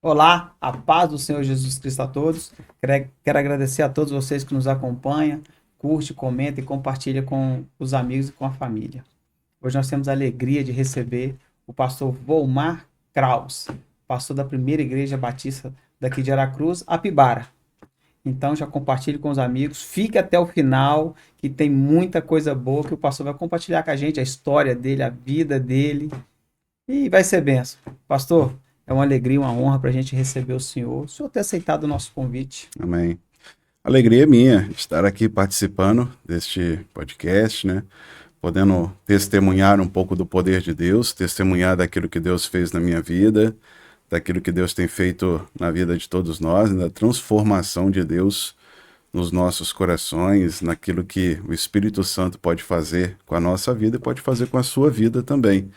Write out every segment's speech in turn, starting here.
Olá, a paz do Senhor Jesus Cristo a todos. Quero agradecer a todos vocês que nos acompanham, curte, comenta e compartilha com os amigos e com a família. Hoje nós temos a alegria de receber o pastor Volmar Kraus, pastor da primeira igreja batista daqui de Aracruz, Apibara. Então já compartilhe com os amigos, fique até o final, que tem muita coisa boa que o pastor vai compartilhar com a gente, a história dele, a vida dele, e vai ser benção. Pastor, é uma alegria, uma honra para a gente receber o senhor ter aceitado o nosso convite. Amém. Alegria é minha estar aqui participando deste podcast, né? Podendo testemunhar um pouco do poder de Deus, testemunhar daquilo que Deus fez na minha vida, daquilo que Deus tem feito na vida de todos nós, da transformação de Deus nos nossos corações, naquilo que o Espírito Santo pode fazer com a nossa vida e pode fazer com a sua vida também.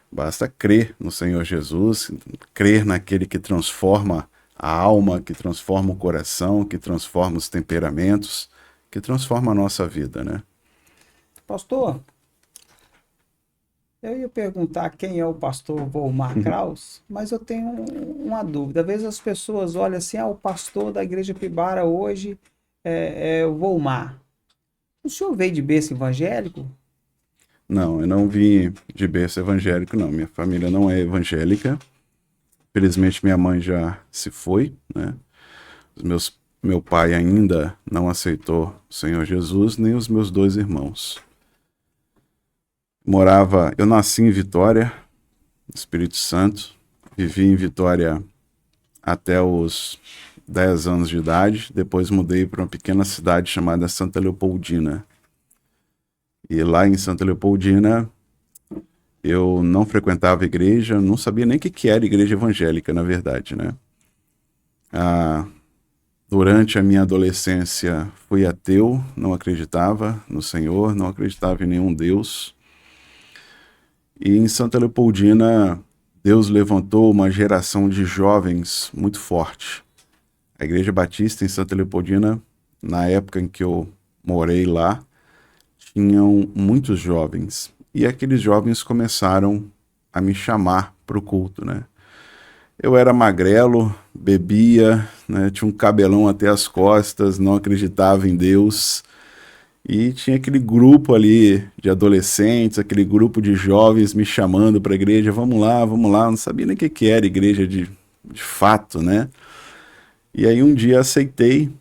Basta crer no Senhor Jesus, crer naquele que transforma a alma, que transforma o coração, que transforma os temperamentos, que transforma a nossa vida, né? Pastor, eu ia perguntar quem é o pastor Volmar Kraus, mas eu tenho uma dúvida. Às vezes as pessoas olham assim, o pastor da igreja Pibara hoje é o Volmar. O senhor veio de berço evangélico? Não, eu não vim de berço evangélico, não. Minha família não é evangélica. Felizmente minha mãe já se foi, né? Meu pai ainda não aceitou o Senhor Jesus, nem os meus dois irmãos. Eu nasci em Vitória, Espírito Santo, vivi em Vitória até os 10 anos de idade, depois mudei para uma pequena cidade chamada Santa Leopoldina. E lá em Santa Leopoldina, eu não frequentava igreja, não sabia nem o que era igreja evangélica, na verdade, né? Durante a minha adolescência, fui ateu, não acreditava no Senhor, não acreditava em nenhum Deus. E em Santa Leopoldina, Deus levantou uma geração de jovens muito forte. A Igreja Batista em Santa Leopoldina, na época em que eu morei lá, tinham muitos jovens. E aqueles jovens começaram a me chamar para o culto, né? Eu era magrelo, bebia, né? Tinha um cabelão até as costas, não acreditava em Deus. E tinha aquele grupo ali de adolescentes, aquele grupo de jovens me chamando para a igreja, vamos lá, vamos lá. Eu não sabia nem o que era igreja de fato, né? E aí um dia aceitei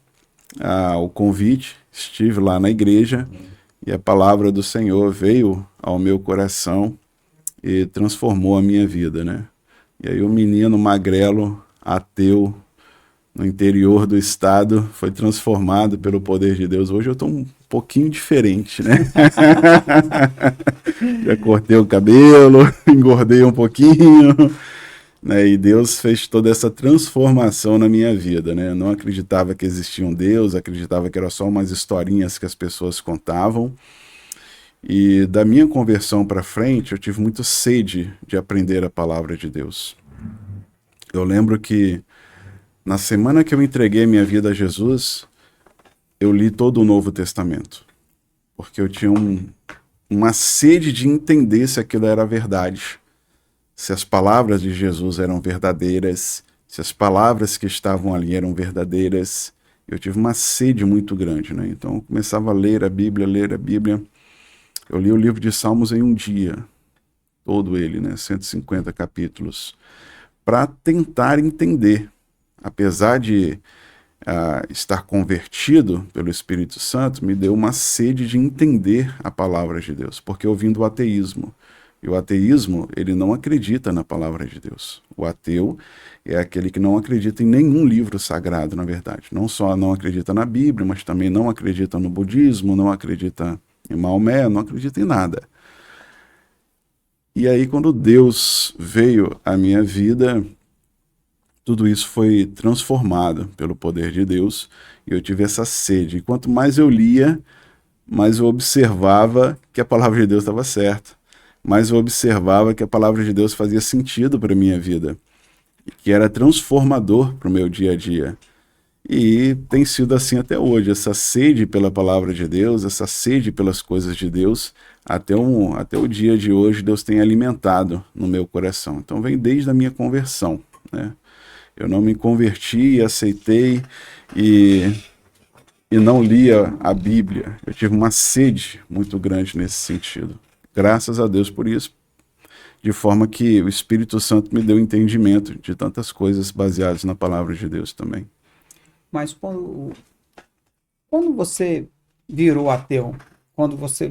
o convite, estive lá na igreja e a palavra do Senhor veio ao meu coração e transformou a minha vida, né? E aí o menino magrelo, ateu, no interior do estado, foi transformado pelo poder de Deus. Hoje eu estou um pouquinho diferente, né? Já cortei o cabelo, engordei um pouquinho, né? E Deus fez toda essa transformação na minha vida, né? Eu não acreditava que existia um Deus, acreditava que era só umas historinhas que as pessoas contavam. E da minha conversão para frente, eu tive muita sede de aprender a palavra de Deus. Eu lembro que na semana que eu entreguei minha vida a Jesus, eu li todo o Novo Testamento, porque eu tinha uma sede de entender se aquilo era verdade, se as palavras de Jesus eram verdadeiras, se as palavras que estavam ali eram verdadeiras. Eu tive uma sede muito grande, né? Então eu começava a ler a Bíblia, ler a Bíblia. Eu li o livro de Salmos em um dia, todo ele, né? 150 capítulos, para tentar entender. Apesar de estar convertido pelo Espírito Santo, me deu uma sede de entender a palavra de Deus, porque eu vim do ateísmo. E o ateísmo, ele não acredita na palavra de Deus. O ateu é aquele que não acredita em nenhum livro sagrado, na verdade. Não só não acredita na Bíblia, mas também não acredita no budismo, não acredita em Maomé, não acredita em nada. E aí, quando Deus veio à minha vida, tudo isso foi transformado pelo poder de Deus e eu tive essa sede. E quanto mais eu lia, mais eu observava que a palavra de Deus estava certa, mais eu observava que a palavra de Deus fazia sentido para a minha vida, que era transformador para o meu dia a dia. E tem sido assim até hoje, essa sede pela palavra de Deus, essa sede pelas coisas de Deus, até o dia de hoje Deus tem alimentado no meu coração. Então vem desde a minha conversão, né? Eu não me converti e aceitei e não lia a Bíblia. Eu tive uma sede muito grande nesse sentido. Graças a Deus por isso, de forma que o Espírito Santo me deu entendimento de tantas coisas baseadas na palavra de Deus também. Mas quando você virou ateu, quando você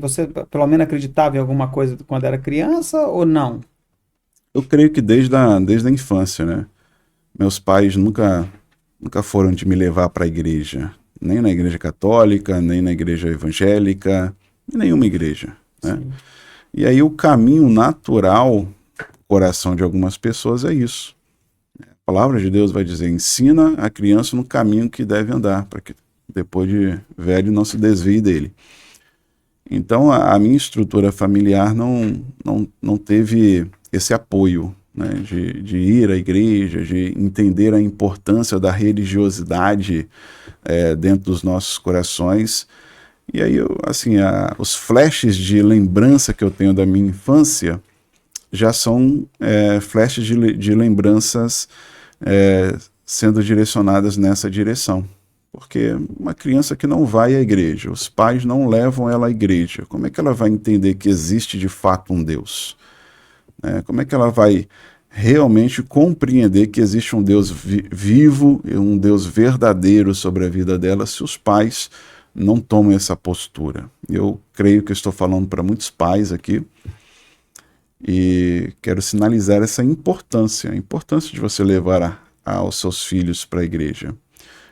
pelo menos acreditava em alguma coisa quando era criança ou não? Eu creio que desde a infância, né? Meus pais nunca foram de me levar para a igreja, nem na igreja católica, nem na igreja evangélica, nenhuma igreja, né? Sim. E aí o caminho natural do coração de algumas pessoas é isso. A palavra de Deus vai dizer, ensina a criança no caminho que deve andar, para que depois de velho não se desvie dele. Então a minha estrutura familiar não teve esse apoio, né, de ir à igreja, de entender a importância da religiosidade dentro dos nossos corações. E aí, assim, os flashes de lembrança que eu tenho da minha infância já são flashes de lembranças sendo direcionadas nessa direção. Porque uma criança que não vai à igreja, os pais não levam ela à igreja, como é que ela vai entender que existe de fato um Deus? Como é que ela vai realmente compreender que existe um Deus vivo, um Deus verdadeiro sobre a vida dela, se os pais não tomam essa postura? Eu creio que eu estou falando para muitos pais aqui e quero sinalizar essa importância, a importância de você levar aos seus filhos para a igreja,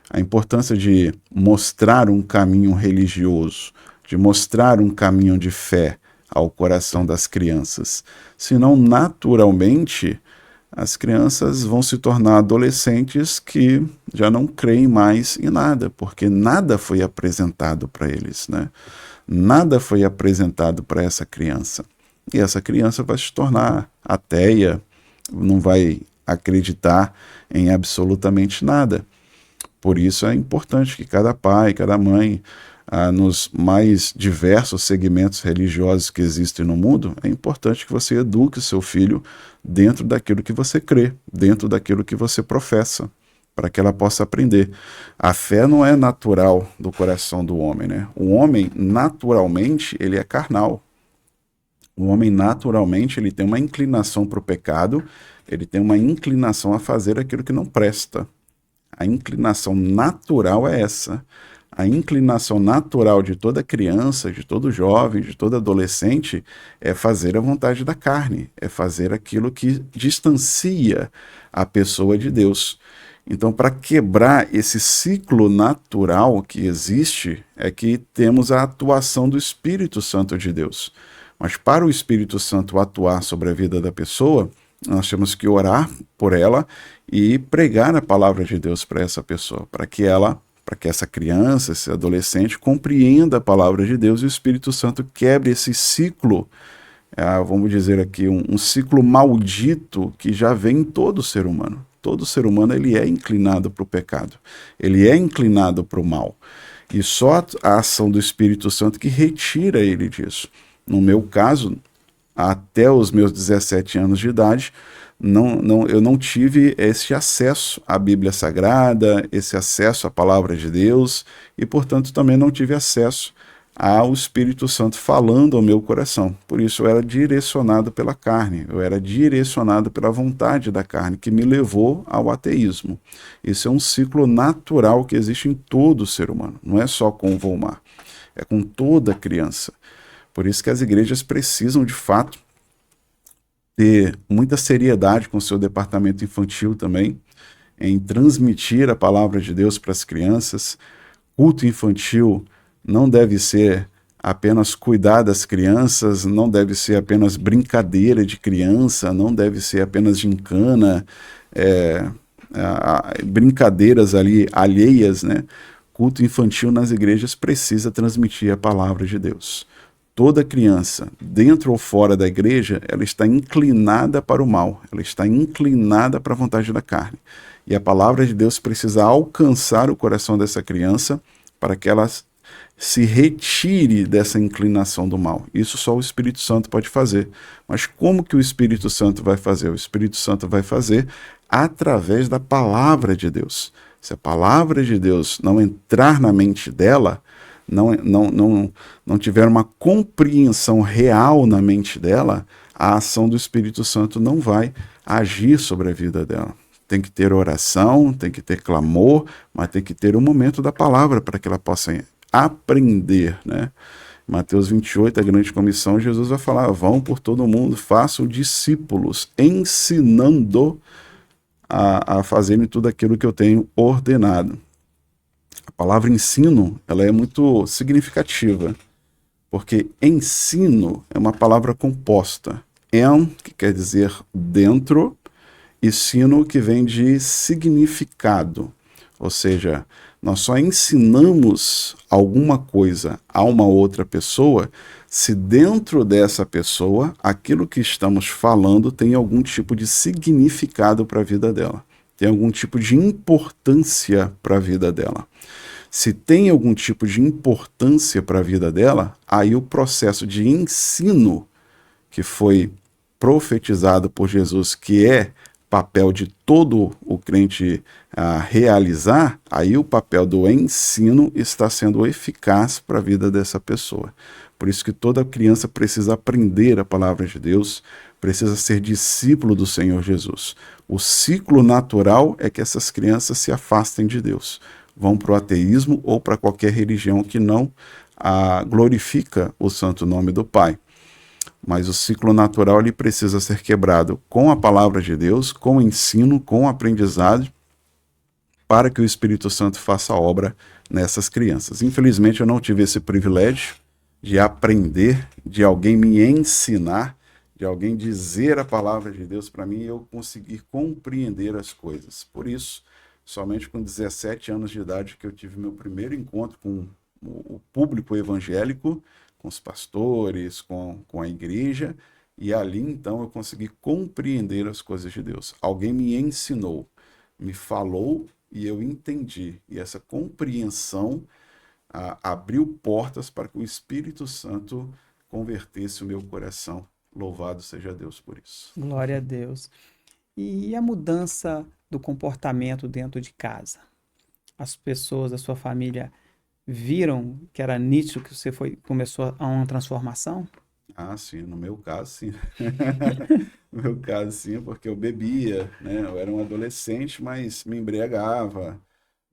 a importância de mostrar um caminho religioso, de mostrar um caminho de fé ao coração das crianças. Senão, naturalmente, as crianças vão se tornar adolescentes que já não creem mais em nada, porque nada foi apresentado para eles, né? Nada foi apresentado para essa criança. E essa criança vai se tornar ateia, não vai acreditar em absolutamente nada. Por isso é importante que cada pai, cada mãe, nos mais diversos segmentos religiosos que existem no mundo, é importante que você eduque seu filho dentro daquilo que você crê, dentro daquilo que você professa, para que ela possa aprender. A fé não é natural do coração do homem, né? O homem, naturalmente, ele é carnal. O homem, naturalmente, ele tem uma inclinação para o pecado, ele tem uma inclinação a fazer aquilo que não presta. A inclinação natural é essa. A inclinação natural de toda criança, de todo jovem, de todo adolescente é fazer a vontade da carne, é fazer aquilo que distancia a pessoa de Deus. Então, para quebrar esse ciclo natural que existe, é que temos a atuação do Espírito Santo de Deus. Mas para o Espírito Santo atuar sobre a vida da pessoa, nós temos que orar por ela e pregar a palavra de Deus para essa pessoa, para que essa criança, esse adolescente, compreenda a palavra de Deus e o Espírito Santo quebre esse ciclo, vamos dizer aqui, um ciclo maldito que já vem em todo ser humano. Todo ser humano ele é inclinado para o pecado, ele é inclinado para o mal. E só a ação do Espírito Santo que retira ele disso. No meu caso, até os meus 17 anos de idade, eu não tive esse acesso à Bíblia Sagrada, esse acesso à Palavra de Deus, e, portanto, também não tive acesso ao Espírito Santo falando ao meu coração. Por isso eu era direcionado pela carne, eu era direcionado pela vontade da carne, que me levou ao ateísmo. Isso é um ciclo natural que existe em todo ser humano, não é só com o Volmar, é com toda criança. Por isso que as igrejas precisam, de fato, ter muita seriedade com o seu departamento infantil também, em transmitir a palavra de Deus para as crianças. Culto infantil não deve ser apenas cuidar das crianças, não deve ser apenas brincadeira de criança, não deve ser apenas gincana, brincadeiras ali alheias, né? Culto infantil nas igrejas precisa transmitir a palavra de Deus. Toda criança, dentro ou fora da igreja, ela está inclinada para o mal, ela está inclinada para a vontade da carne. E a palavra de Deus precisa alcançar o coração dessa criança para que ela se retire dessa inclinação do mal. Isso só o Espírito Santo pode fazer. Mas como que o Espírito Santo vai fazer? O Espírito Santo vai fazer através da palavra de Deus. Se a palavra de Deus não entrar na mente dela, não tiver uma compreensão real na mente dela, a ação do Espírito Santo não vai agir sobre a vida dela. Tem que ter oração, tem que ter clamor, mas tem que ter um momento da palavra para que ela possa aprender, né? Mateus 28, a grande comissão, Jesus vai falar: vão por todo mundo, façam discípulos, ensinando a fazerem tudo aquilo que eu tenho ordenado. A palavra ensino, ela é muito significativa, porque ensino é uma palavra composta. En, que quer dizer dentro, e sino, que vem de significado. Ou seja, nós só ensinamos alguma coisa a uma outra pessoa se dentro dessa pessoa aquilo que estamos falando tem algum tipo de significado para a vida dela, tem algum tipo de importância para a vida dela. Se tem algum tipo de importância para a vida dela, aí o processo de ensino que foi profetizado por Jesus, que é papel de todo o crente realizar, aí o papel do ensino está sendo eficaz para a vida dessa pessoa. Por isso que toda criança precisa aprender a palavra de Deus, precisa ser discípulo do Senhor Jesus. O ciclo natural é que essas crianças se afastem de Deus, vão para o ateísmo ou para qualquer religião que não glorifica o santo nome do Pai. Mas o ciclo natural ele precisa ser quebrado com a palavra de Deus, com o ensino, com o aprendizado, para que o Espírito Santo faça a obra nessas crianças. Infelizmente eu não tive esse privilégio de aprender, de alguém me ensinar, de alguém dizer a palavra de Deus para mim e eu conseguir compreender as coisas. Por isso, somente com 17 anos de idade que eu tive meu primeiro encontro com o público evangélico, com os pastores, com a igreja, e ali então eu consegui compreender as coisas de Deus. Alguém me ensinou, me falou e eu entendi. E essa compreensão abriu portas para que o Espírito Santo convertesse o meu coração. Louvado seja Deus por isso. Glória a Deus. E a mudança do comportamento dentro de casa? As pessoas da sua família viram que era nítido que você começou a uma transformação? Ah, sim, no meu caso, sim. No meu caso, sim, porque eu bebia, né? Eu era um adolescente, mas me embriagava,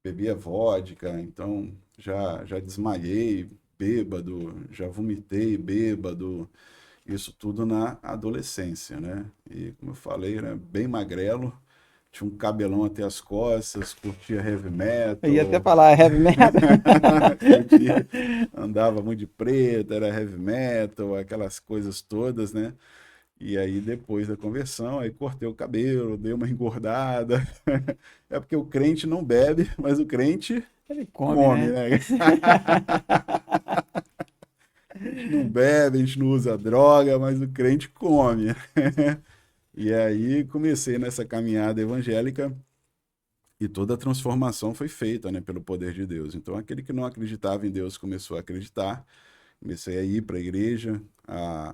bebia vodka, então já desmaiei bêbado, já vomitei bêbado, isso tudo na adolescência, né? E como eu falei, era bem magrelo, tinha um cabelão até as costas, curtia heavy Eu ia até metal, falar heavy metal. curtia, andava muito de preto, era heavy metal, aquelas coisas todas, né? E aí, depois da conversão, aí cortei o cabelo, dei uma engordada. É porque o crente não bebe, mas o crente Ele come, come, né? né? A gente não bebe, a gente não usa droga, mas o crente come. E aí comecei nessa caminhada evangélica e toda a transformação foi feita, né, pelo poder de Deus. Então, aquele que não acreditava em Deus começou a acreditar. Comecei a ir para a igreja.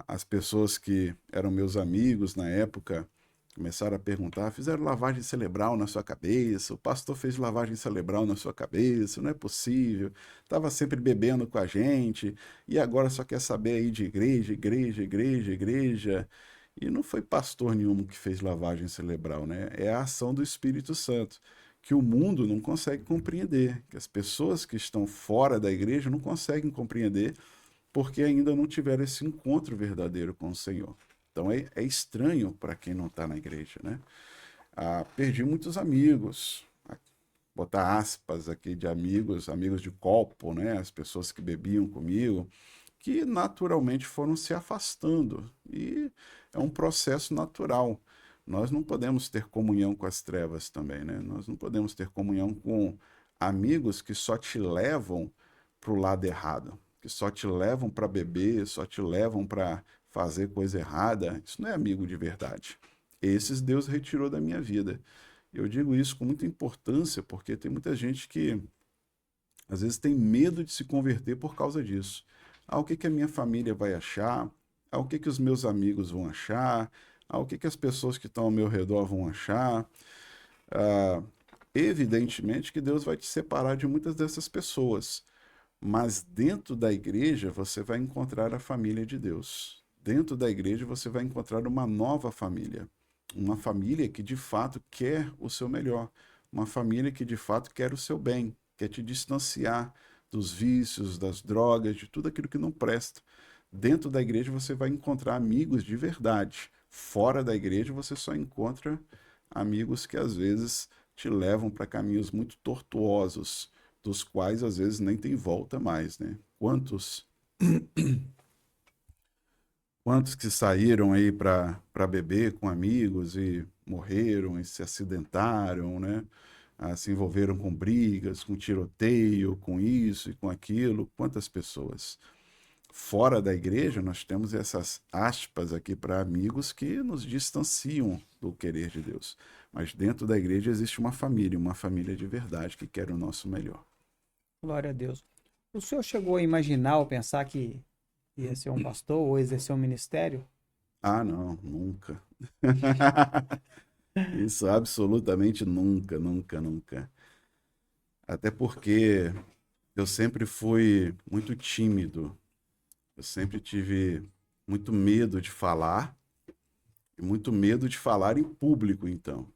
As pessoas que eram meus amigos na época começaram a perguntar: fizeram lavagem cerebral na sua cabeça? O pastor fez lavagem cerebral na sua cabeça? Não é possível. Estava sempre bebendo com a gente e agora só quer saber aí de igreja, igreja, igreja, igreja. E não foi pastor nenhum que fez lavagem cerebral, né? É a ação do Espírito Santo, que o mundo não consegue compreender, que as pessoas que estão fora da igreja não conseguem compreender porque ainda não tiveram esse encontro verdadeiro com o Senhor. Então é estranho para quem não está na igreja, né? Perdi muitos amigos, botar aspas aqui de amigos, amigos de copo, né? As pessoas que bebiam comigo, que naturalmente foram se afastando. E é um processo natural. Nós não podemos ter comunhão com as trevas também, né? Nós não podemos ter comunhão com amigos que só te levam para o lado errado, que só te levam para beber, só te levam para fazer coisa errada. Isso não é amigo de verdade. Esses Deus retirou da minha vida. Eu digo isso com muita importância porque tem muita gente que às vezes tem medo de se converter por causa disso. Ah, o que que a minha família vai achar? Ah, o que que os meus amigos vão achar? Ah, o que que as pessoas que estão ao meu redor vão achar? Ah, evidentemente que Deus vai te separar de muitas dessas pessoas, mas dentro da igreja você vai encontrar a família de Deus. Dentro da igreja você vai encontrar uma nova família. Uma família que de fato quer o seu melhor. Uma família que de fato quer o seu bem, quer te distanciar dos vícios, das drogas, de tudo aquilo que não presta. Dentro da igreja você vai encontrar amigos de verdade. Fora da igreja você só encontra amigos que às vezes te levam para caminhos muito tortuosos, dos quais às vezes nem tem volta mais, né? Quantos que saíram aí para beber com amigos e morreram e se acidentaram, né? Ah, se envolveram com brigas, com tiroteio, com isso e com aquilo. Quantas pessoas? Fora da igreja, nós temos essas aspas aqui para amigos que nos distanciam do querer de Deus. Mas dentro da igreja existe uma família de verdade que quer o nosso melhor. Glória a Deus. O senhor chegou a imaginar ou pensar que ia ser um pastor ou exercer um ministério? Ah, não, nunca. Isso absolutamente nunca, nunca, nunca. Até porque eu sempre fui muito tímido, eu sempre tive muito medo de falar, e muito medo de falar em público, então.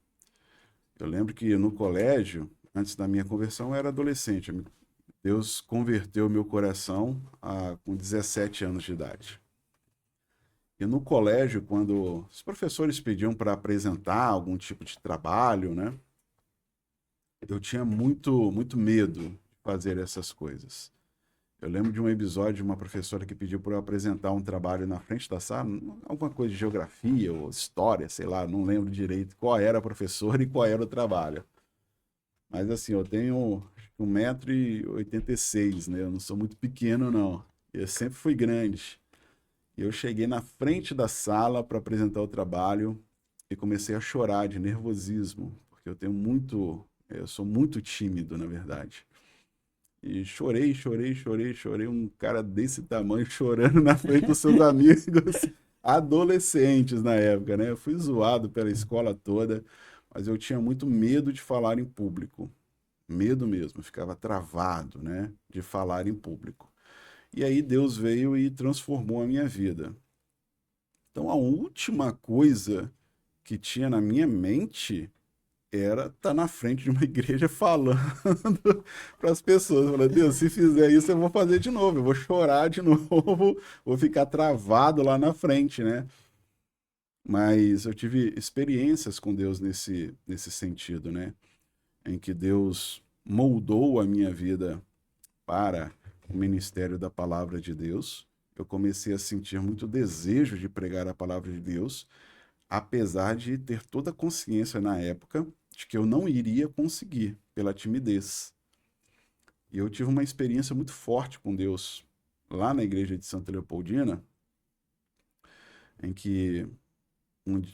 Eu lembro que no colégio, antes da minha conversão, eu era adolescente. Deus converteu meu coração com 17 anos de idade. E no colégio, quando os professores pediam para apresentar algum tipo de trabalho, né? Eu tinha muito medo de fazer essas coisas. Eu lembro de um episódio de uma professora que pediu para eu apresentar um trabalho na frente da sala, alguma coisa de geografia ou história, sei lá, não lembro direito qual era a professora e qual era o trabalho. Mas assim, eu tenho 1,86 m, né? Eu não sou muito pequeno, não. Eu sempre fui grande. E eu cheguei na frente da sala para apresentar o trabalho e comecei a chorar de nervosismo, porque eu sou muito tímido, na verdade. E chorei, chorei, chorei, chorei. Um cara desse tamanho chorando na frente dos seus amigos, adolescentes na época, né? Eu fui zoado pela escola toda, mas eu tinha muito medo de falar em público. Medo mesmo, eu ficava travado, né? De falar em público. E aí Deus veio e transformou a minha vida. Então a última coisa que tinha na minha mente era estar na frente de uma igreja falando para as pessoas. Eu falei, Deus, se fizer isso, eu vou fazer de novo, eu vou chorar de novo, vou ficar travado lá na frente, né? Mas eu tive experiências com Deus nesse sentido, né? Em que Deus moldou a minha vida para o ministério da palavra de Deus. Eu comecei a sentir muito desejo de pregar a palavra de Deus, apesar de ter toda a consciência na época de que eu não iria conseguir pela timidez. E eu tive uma experiência muito forte com Deus lá na igreja de Santa Leopoldina, em que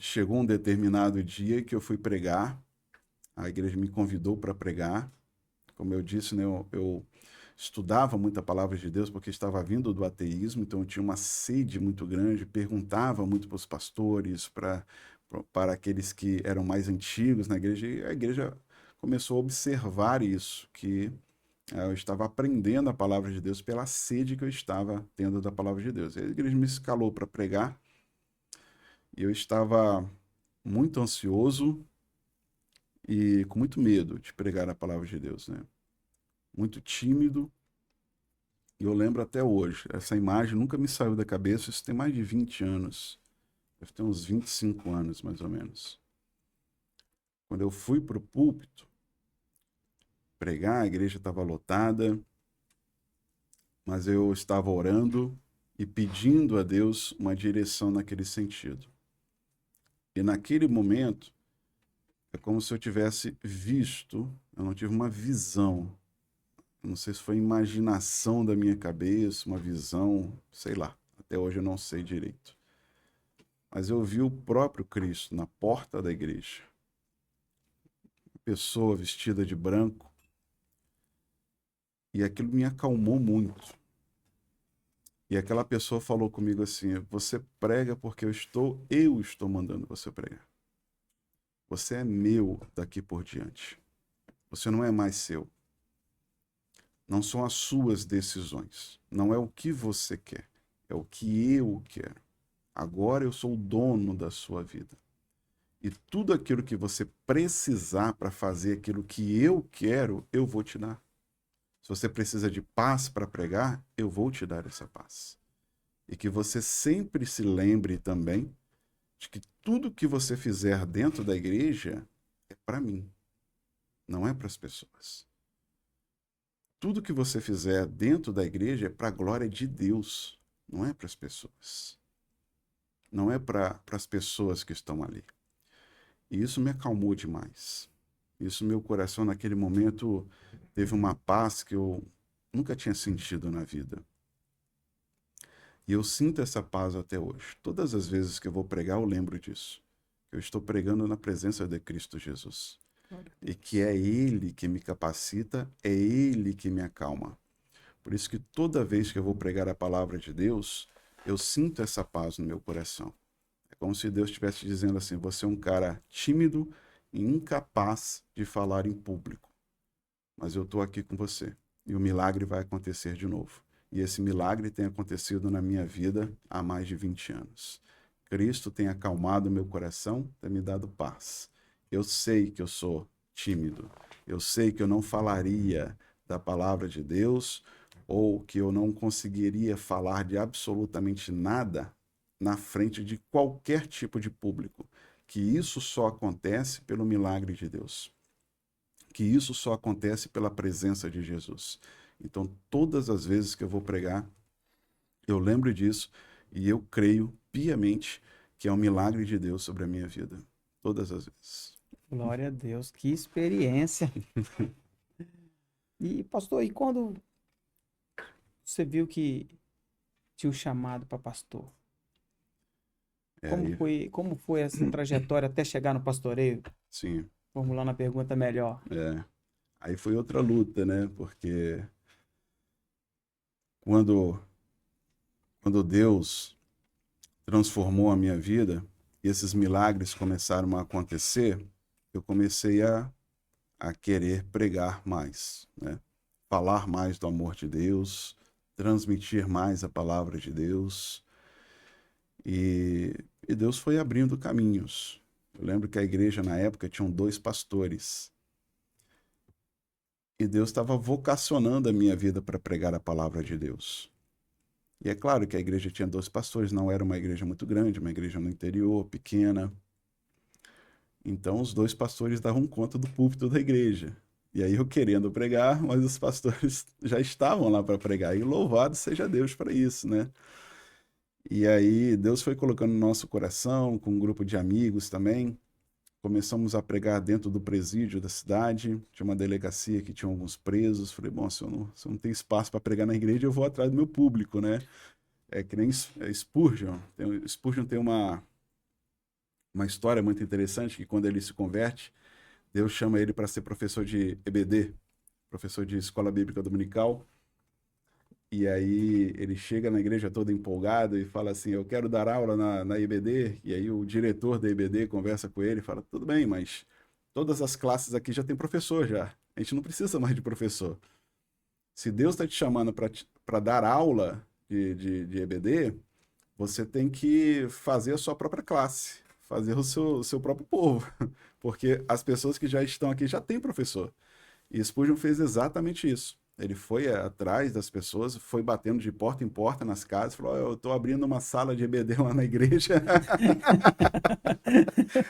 chegou um determinado dia que eu fui pregar, a igreja me convidou para pregar. Como eu disse, né, eu estudava muito a palavra de Deus porque estava vindo do ateísmo, então eu tinha uma sede muito grande, perguntava muito para os pastores, para aqueles que eram mais antigos na igreja, e a igreja começou a observar isso, que eu estava aprendendo a palavra de Deus pela sede que eu estava tendo da palavra de Deus. E a igreja me escalou para pregar e eu estava muito ansioso e com muito medo de pregar a palavra de Deus, né? Muito tímido. E eu lembro até hoje, essa imagem nunca me saiu da cabeça, isso tem mais de 20 anos. Deve ter uns 25 anos, mais ou menos. Quando eu fui para o púlpito pregar, a igreja estava lotada, mas eu estava orando e pedindo a Deus uma direção naquele sentido. E naquele momento, é como se eu tivesse visto, eu não tive uma visão. Eu não sei se foi imaginação da minha cabeça, uma visão, sei lá. Até hoje eu não sei direito. Mas eu vi o próprio Cristo na porta da igreja. Uma pessoa vestida de branco, E aquilo me acalmou muito. E aquela pessoa falou comigo assim: você prega porque eu estou mandando você pregar. Você é meu daqui por diante. Você não é mais seu. Não são as suas decisões. Não é o que você quer. É o que eu quero. Agora eu sou o dono da sua vida. E tudo aquilo que você precisar para fazer aquilo que eu quero, eu vou te dar. Se você precisa de paz para pregar, eu vou te dar essa paz. E que você sempre se lembre também de que tudo que você fizer dentro da igreja é para mim, não é para as pessoas. Tudo que você fizer dentro da igreja é para a glória de Deus, não é para as pessoas. Não é para as pessoas que estão ali. E isso me acalmou demais. Isso, meu coração, naquele momento, teve uma paz que eu nunca tinha sentido na vida. E eu sinto essa paz até hoje. Todas as vezes que eu vou pregar, eu lembro disso. Eu estou pregando na presença de Cristo Jesus. E que é Ele que me capacita, é Ele que me acalma. Por isso que toda vez que eu vou pregar a palavra de Deus, eu sinto essa paz no meu coração. É como se Deus estivesse dizendo assim: você é um cara tímido e incapaz de falar em público. Mas eu estou aqui com você. E o milagre vai acontecer de novo. E esse milagre tem acontecido na minha vida há mais de 20 anos. Cristo tem acalmado meu coração, tem me dado paz. Eu sei que eu sou tímido. Eu sei que eu não falaria da palavra de Deus ou que eu não conseguiria falar de absolutamente nada na frente de qualquer tipo de público. Que isso só acontece pelo milagre de Deus. Que isso só acontece pela presença de Jesus. Então, todas as vezes que eu vou pregar, eu lembro disso e eu creio piamente que é um milagre de Deus sobre a minha vida. Todas as vezes. Glória a Deus, que experiência. E, pastor, e quando você viu que tinha o chamado para pastor? É, aí, Como foi essa trajetória até chegar no pastoreio? sim, Formulando a pergunta melhor. é. Aí foi outra luta, né? Porque quando, quando Deus transformou a minha vida e esses milagres começaram a acontecer, eu comecei a querer pregar mais, né? Falar mais do amor de Deus, transmitir mais a palavra de Deus. E Deus foi abrindo caminhos. Eu lembro que a igreja, na época, tinham 2 pastores. E Deus estava vocacionando a minha vida para pregar a palavra de Deus. E é claro que a igreja tinha 2 pastores, não era uma igreja muito grande, uma igreja no interior, pequena. Então os 2 pastores davam conta do púlpito da igreja. E aí eu querendo pregar, mas os pastores já estavam lá para pregar. E louvado seja Deus para isso, né? E aí Deus foi colocando no nosso coração, com um grupo de amigos também. Começamos a pregar dentro do presídio da cidade. Tinha uma delegacia que tinha alguns presos. Falei, bom, se eu não tenho espaço para pregar na igreja, eu vou atrás do meu público, né? É que nem Spurgeon. Spurgeon tem uma história muito interessante, que quando ele se converte, Deus chama ele para ser professor de EBD, professor de Escola Bíblica Dominical. E aí ele chega na igreja todo empolgado e fala assim: eu quero dar aula na IBD. E aí o diretor da IBD conversa com ele e fala: tudo bem, mas todas as classes aqui já tem professor já. A gente não precisa mais de professor. Se Deus está te chamando para dar aula de EBD, você tem que fazer a sua própria classe, fazer o seu próprio povo. Porque as pessoas que já estão aqui já têm professor. E Spurgeon fez exatamente isso. Ele foi atrás das pessoas, foi batendo de porta em porta nas casas, falou: eu estou abrindo uma sala de EBD lá na igreja,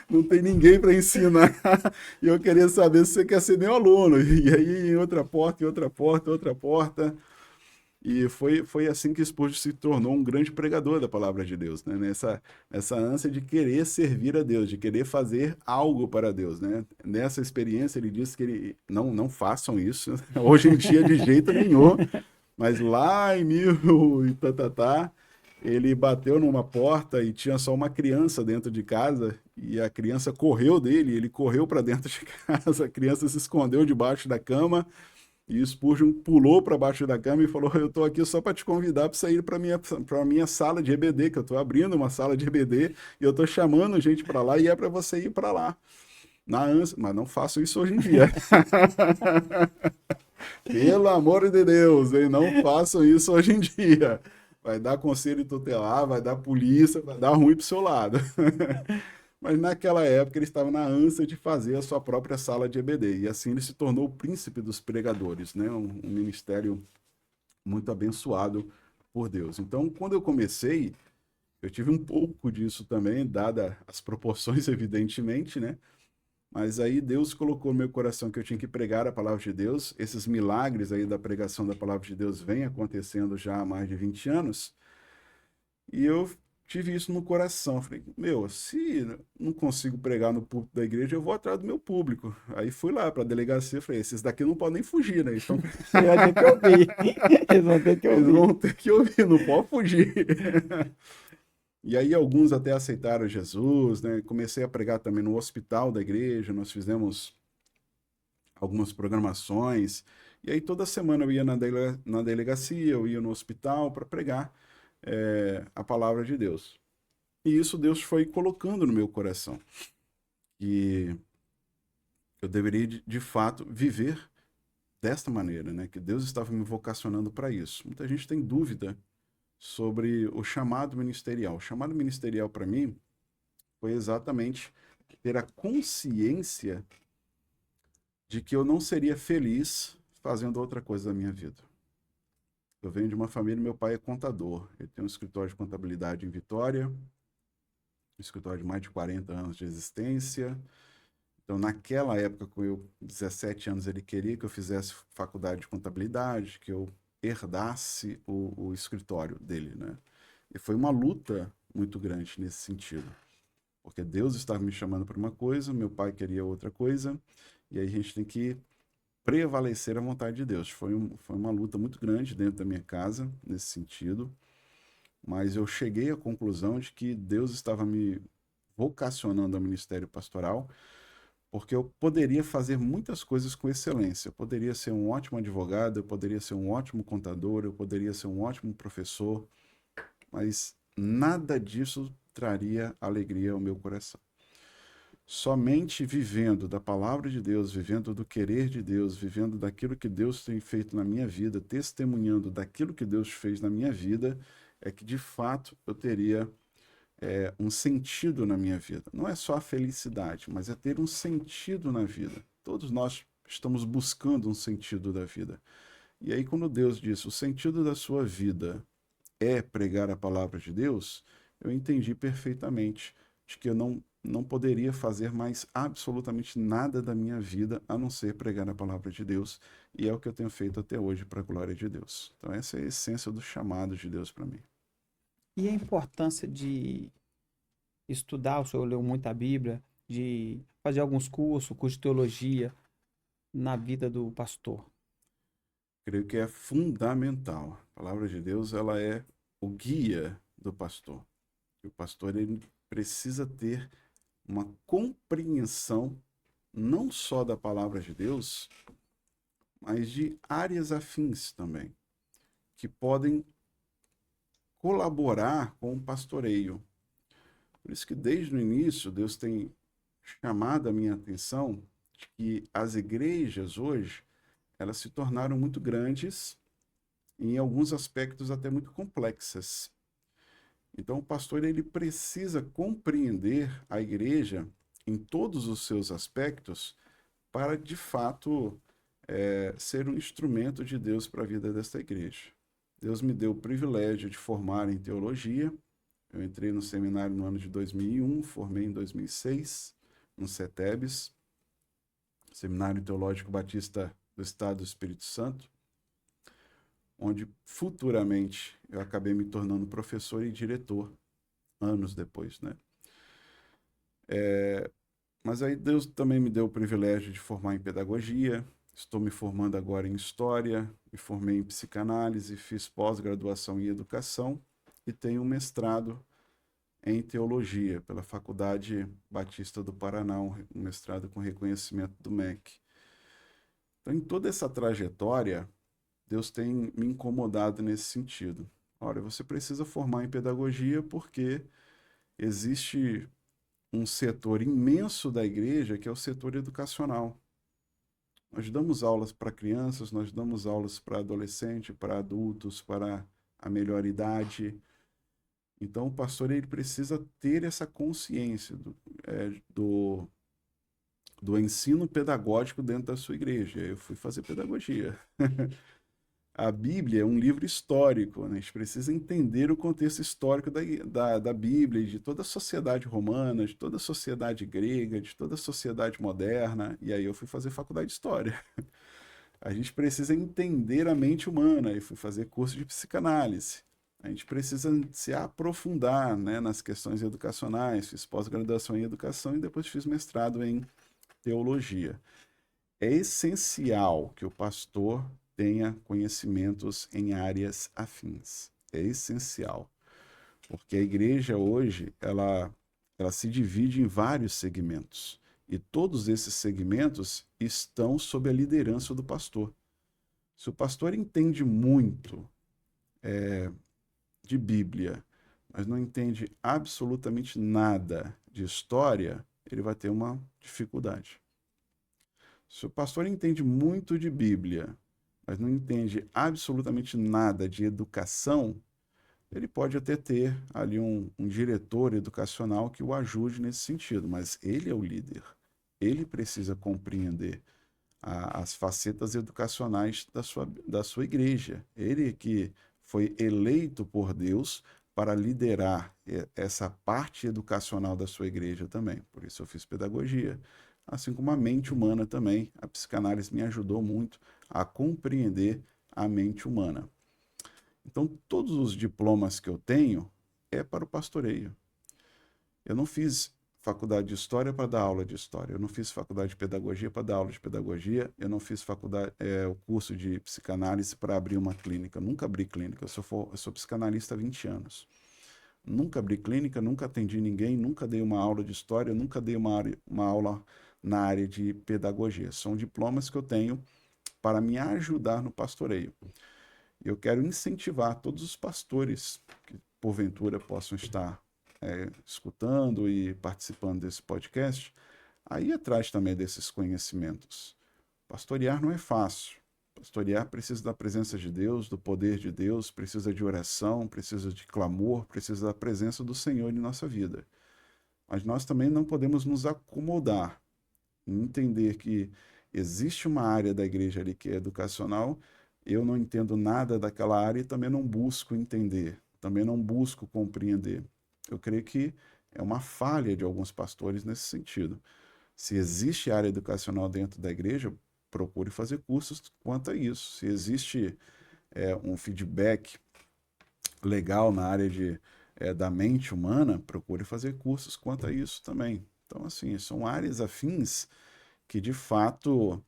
não tem ninguém para ensinar, e eu queria saber se você quer ser meu aluno. E aí, em outra porta, em outra porta, outra porta. E foi assim que Spurgeon se tornou um grande pregador da palavra de Deus, né? Nessa ânsia de querer servir a Deus, de querer fazer algo para Deus, né? Nessa experiência ele disse que não façam isso, hoje em dia de jeito nenhum, mas lá em mil e ele bateu numa porta e tinha só uma criança dentro de casa e a criança correu dele, ele correu para dentro de casa, a criança se escondeu debaixo da cama. E Spurgeon pulou para baixo da cama e falou: Eu estou aqui só para te convidar para sair para minha sala de EBD, que eu estou abrindo uma sala de EBD e eu estou chamando gente para lá e é para você ir para lá. Na ânsia, mas não faço isso hoje em dia. Pelo amor de Deus, hein? Não façam isso hoje em dia. Vai dar conselho tutelar, vai dar polícia, vai dar ruim pro seu lado. Mas naquela época ele estava na ânsia de fazer a sua própria sala de EBD. E assim ele se tornou o príncipe dos pregadores, né? Um ministério muito abençoado por Deus. Então, quando eu comecei, eu tive um pouco disso também, dada as proporções, evidentemente, né? Mas aí Deus colocou no meu coração que eu tinha que pregar a palavra de Deus. Esses milagres aí da pregação da palavra de Deus vêm acontecendo já há mais de 20 anos. E eu tive isso no coração. Falei, meu, se não consigo pregar no púlpito da igreja, eu vou atrás do meu público. Aí fui lá para a delegacia, falei, esses daqui não podem fugir, né? Então, Você vai ter que ouvir. Eles vão ter que eles ouvir. vão ter que ouvir, não pode fugir. E aí alguns até aceitaram Jesus, né? Comecei a pregar também no hospital da igreja, nós fizemos algumas programações. E aí toda semana eu ia na delegacia, eu ia no hospital para pregar a palavra de Deus. E isso Deus foi colocando no meu coração. Que eu deveria, de fato, viver desta maneira, né? Que Deus estava me vocacionando para isso. Muita gente tem dúvida sobre o chamado ministerial. O chamado ministerial para mim foi exatamente ter a consciência de que eu não seria feliz fazendo outra coisa da minha vida. Eu venho de uma família, meu pai é contador. Ele tem um escritório de contabilidade em Vitória, um escritório de mais de 40 anos de existência. Então, naquela época, com eu 17 anos, ele queria que eu fizesse faculdade de contabilidade, que eu herdasse o escritório dele, né? E foi uma luta muito grande nesse sentido, porque Deus estava me chamando para uma coisa, meu pai queria outra coisa, e aí a gente tem que prevalecer a vontade de Deus. Foi uma luta muito grande dentro da minha casa, nesse sentido, mas eu cheguei à conclusão de que Deus estava me vocacionando ao ministério pastoral, porque eu poderia fazer muitas coisas com excelência. Eu poderia ser um ótimo advogado, eu poderia ser um ótimo contador, eu poderia ser um ótimo professor, mas nada disso traria alegria ao meu coração. Somente vivendo da palavra de Deus, vivendo do querer de Deus, vivendo daquilo que Deus tem feito na minha vida, testemunhando daquilo que Deus fez na minha vida, é que de fato eu teria um sentido na minha vida. Não é só a felicidade, mas é ter um sentido na vida. Todos nós estamos buscando um sentido da vida. E aí, quando Deus disse o sentido da sua vida é pregar a palavra de Deus, eu entendi perfeitamente de que eu não poderia fazer mais absolutamente nada da minha vida a não ser pregar a palavra de Deus, e é o que eu tenho feito até hoje para a glória de Deus. Então, essa é a essência do chamado de Deus para mim. E a importância de estudar, o senhor leu muito a Bíblia, de fazer alguns cursos, curso de teologia na vida do pastor. Creio que é fundamental. A palavra de Deus, ela é o guia do pastor. E o pastor ele precisa ter uma compreensão não só da palavra de Deus, mas de áreas afins também, que podem colaborar com o pastoreio. Por isso que desde o início Deus tem chamado a minha atenção de que as igrejas hoje, elas se tornaram muito grandes e em alguns aspectos até muito complexas. Então o pastor ele precisa compreender a igreja em todos os seus aspectos para de fato ser um instrumento de Deus para a vida desta igreja. Deus me deu o privilégio de formar em teologia. Eu entrei no seminário no ano de 2001, formei em 2006, no CETEBS, Seminário Teológico Batista do Estado do Espírito Santo, onde futuramente eu acabei me tornando professor e diretor, anos depois, né? Mas aí Deus também me deu o privilégio de formar em pedagogia, estou me formando agora em história, me formei em psicanálise, fiz pós-graduação em educação e tenho um mestrado em teologia pela Faculdade Batista do Paraná, um mestrado com reconhecimento do MEC. Então, em toda essa trajetória, Deus tem me incomodado nesse sentido. Olha, você precisa formar em pedagogia porque existe um setor imenso da igreja que é o setor educacional. Nós damos aulas para crianças, nós damos aulas para adolescentes, para adultos, para a melhor idade. Então, o pastor ele precisa ter essa consciência do ensino pedagógico dentro da sua igreja. Eu fui fazer pedagogia. A Bíblia é um livro histórico, né? A gente precisa entender o contexto histórico da Bíblia, de toda a sociedade romana, de toda a sociedade grega, de toda a sociedade moderna. E aí eu fui fazer faculdade de História. A gente precisa entender a mente humana e fui fazer curso de psicanálise. A gente precisa se aprofundar, né, nas questões educacionais. Fiz pós-graduação em educação e depois fiz mestrado em teologia. É essencial que o pastor tenha conhecimentos em áreas afins. É essencial. Porque a igreja hoje, ela se divide em vários segmentos. E todos esses segmentos estão sob a liderança do pastor. Se o pastor entende muito de Bíblia, mas não entende absolutamente nada de história, ele vai ter uma dificuldade. Se o pastor entende muito de Bíblia, mas não entende absolutamente nada de educação, ele pode até ter ali um diretor educacional que o ajude nesse sentido, mas ele é o líder. Ele precisa compreender as facetas educacionais da sua igreja. Ele que foi eleito por Deus para liderar essa parte educacional da sua igreja também. Por isso eu fiz pedagogia. Assim como a mente humana também. A psicanálise me ajudou muito a compreender a mente humana. Então, todos os diplomas que eu tenho é para o pastoreio. Eu não fiz faculdade de história para dar aula de história. Eu não fiz faculdade de pedagogia para dar aula de pedagogia. Eu não fiz o curso de psicanálise para abrir uma clínica. Nunca abri clínica. Eu sou psicanalista há 20 anos. Nunca abri clínica, nunca atendi ninguém, nunca dei uma aula de história, nunca dei uma aula na área de pedagogia. São diplomas que eu tenho para me ajudar no pastoreio. Eu quero incentivar todos os pastores que porventura possam estar escutando e participando desse podcast, aí atrás também desses conhecimentos. Pastorear não é fácil. Pastorear precisa da presença de Deus, do poder de Deus, precisa de oração, precisa de clamor, precisa da presença do Senhor em nossa vida. Mas nós também não podemos nos acomodar em entender que existe uma área da igreja ali que é educacional, eu não entendo nada daquela área e também não busco entender, também não busco compreender. Eu creio que é uma falha de alguns pastores nesse sentido. Se existe área educacional dentro da igreja, procure fazer cursos quanto a isso. Se existe um feedback legal na área da mente humana, procure fazer cursos quanto a isso também. Então, assim, são áreas afins que de fato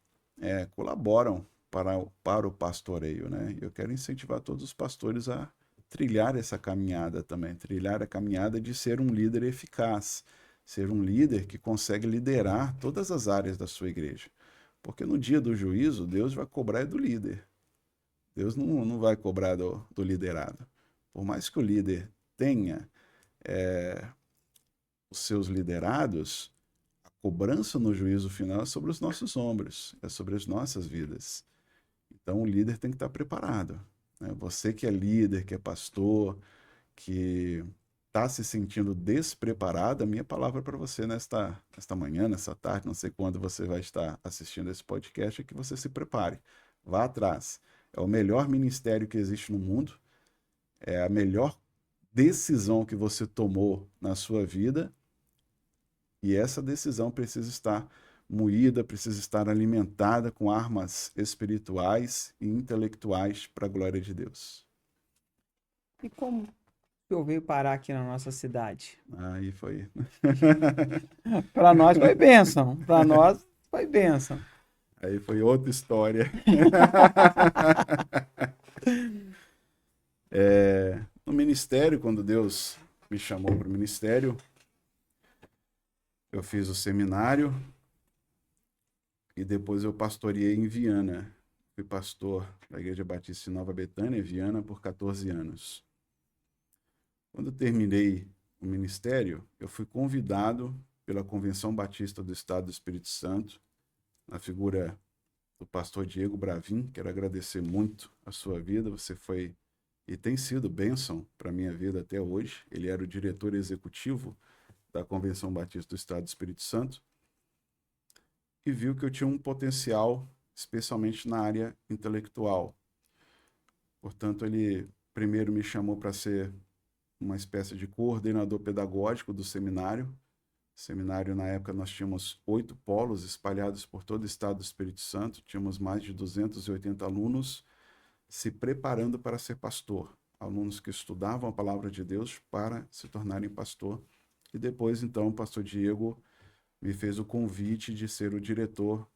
colaboram para o pastoreio, né? Eu quero incentivar todos os pastores a trilhar essa caminhada também, trilhar a caminhada de ser um líder eficaz, ser um líder que consegue liderar todas as áreas da sua igreja. Porque no dia do juízo, Deus vai cobrar do líder. Deus não vai cobrar do liderado. Por mais que o líder tenha os seus liderados, a cobrança no juízo final é sobre os nossos ombros, é sobre as nossas vidas. Então o líder tem que estar preparado, né? Você que é líder, que é pastor, que está se sentindo despreparado, a minha palavra para você nesta manhã, nessa tarde, não sei quando você vai estar assistindo esse podcast, é que você se prepare. Vá atrás. É o melhor ministério que existe no mundo, é a melhor decisão que você tomou na sua vida, e essa decisão precisa estar moída, precisa estar alimentada com armas espirituais e intelectuais para a glória de Deus. E como eu veio parar aqui na nossa cidade? Aí foi. Para nós foi bênção. Para nós foi bênção. Aí foi outra história. No ministério, quando Deus me chamou para o ministério, eu fiz o seminário e depois eu pastoreei em Viana. Fui pastor da Igreja Batista em Nova Betânia, Viana, por 14 anos. Quando eu terminei o ministério, eu fui convidado pela Convenção Batista do Estado do Espírito Santo, na figura do pastor Diego Bravin. Quero agradecer muito a sua vida. Você foi e tem sido bênção para a minha vida até hoje. Ele era o diretor executivo da Convenção Batista do Estado do Espírito Santo e viu que eu tinha um potencial, especialmente na área intelectual. Portanto, ele primeiro me chamou para ser uma espécie de coordenador pedagógico do seminário. Seminário, na época, nós tínhamos 8 polos espalhados por todo o estado do Espírito Santo, tínhamos mais de 280 alunos se preparando para ser pastor, alunos que estudavam a palavra de Deus para se tornarem pastor. E depois, então, o pastor Diego me fez o convite de ser o diretor,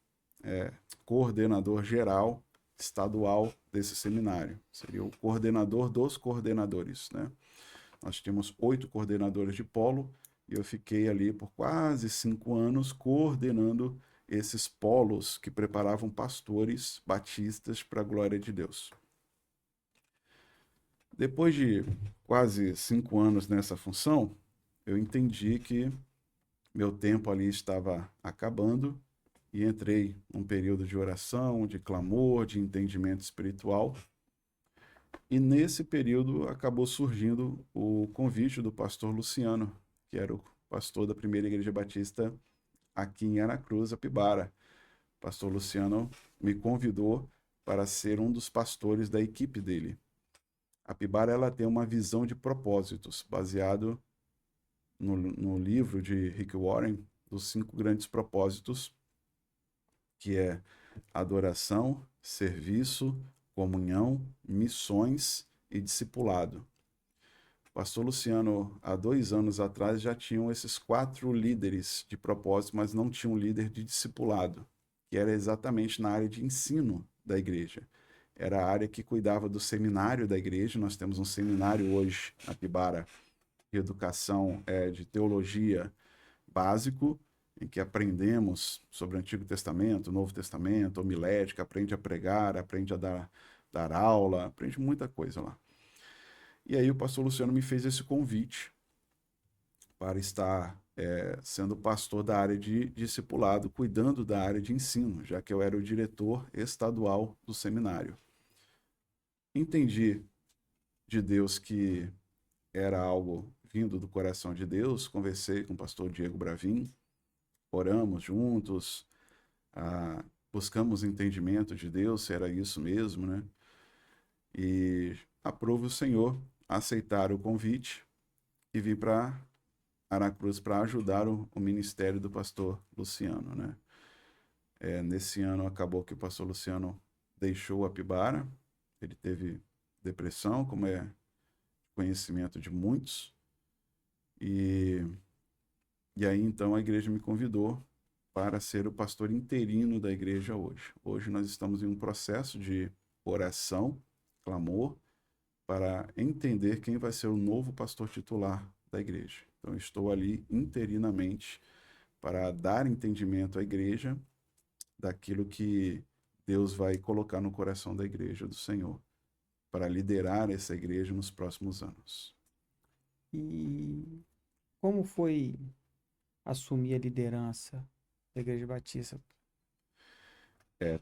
coordenador geral estadual desse seminário. Seria o coordenador dos coordenadores, né? Nós tínhamos 8 coordenadores de polo e eu fiquei ali por quase 5 anos coordenando esses polos que preparavam pastores batistas para a glória de Deus. Depois de quase 5 anos nessa função, eu entendi que meu tempo ali estava acabando e entrei num período de oração, de clamor, de entendimento espiritual. E nesse período acabou surgindo o convite do pastor Luciano, que era o pastor da primeira igreja batista aqui em Aracruz, Apibara. O pastor Luciano me convidou para ser um dos pastores da equipe dele. A Apibara, ela tem uma visão de propósitos, baseado no livro de Rick Warren, dos 5 grandes propósitos, que é adoração, serviço, comunhão, missões e discipulado. O pastor Luciano, há 2 anos atrás, já tinham esses 4 líderes de propósito, mas não tinha um líder de discipulado, que era exatamente na área de ensino da igreja. Era a área que cuidava do seminário da igreja. Nós temos um seminário hoje, na Apibara, de educação, de teologia básico, em que aprendemos sobre o Antigo Testamento, o Novo Testamento, homilética, aprende a pregar, aprende a dar aula, aprende muita coisa lá. E aí o pastor Luciano me fez esse convite para estar sendo pastor da área de discipulado, cuidando da área de ensino, já que eu era o diretor estadual do seminário. Entendi de Deus que era algo vindo do coração de Deus, conversei com o pastor Diego Bravin, oramos juntos, buscamos entendimento de Deus, se era isso mesmo, né? E aprove o Senhor aceitar o convite e vim para Aracruz para ajudar o ministério do pastor Luciano, né? Nesse ano acabou que o pastor Luciano deixou a Apibara, ele teve depressão, como é conhecimento de muitos, e aí então a igreja me convidou para ser o pastor interino da igreja hoje. Hoje nós estamos em um processo de oração, clamor, para entender quem vai ser o novo pastor titular da igreja. Então estou ali interinamente para dar entendimento à igreja daquilo que Deus vai colocar no coração da igreja do Senhor, para liderar essa igreja nos próximos anos. E como foi assumir a liderança da Igreja Batista?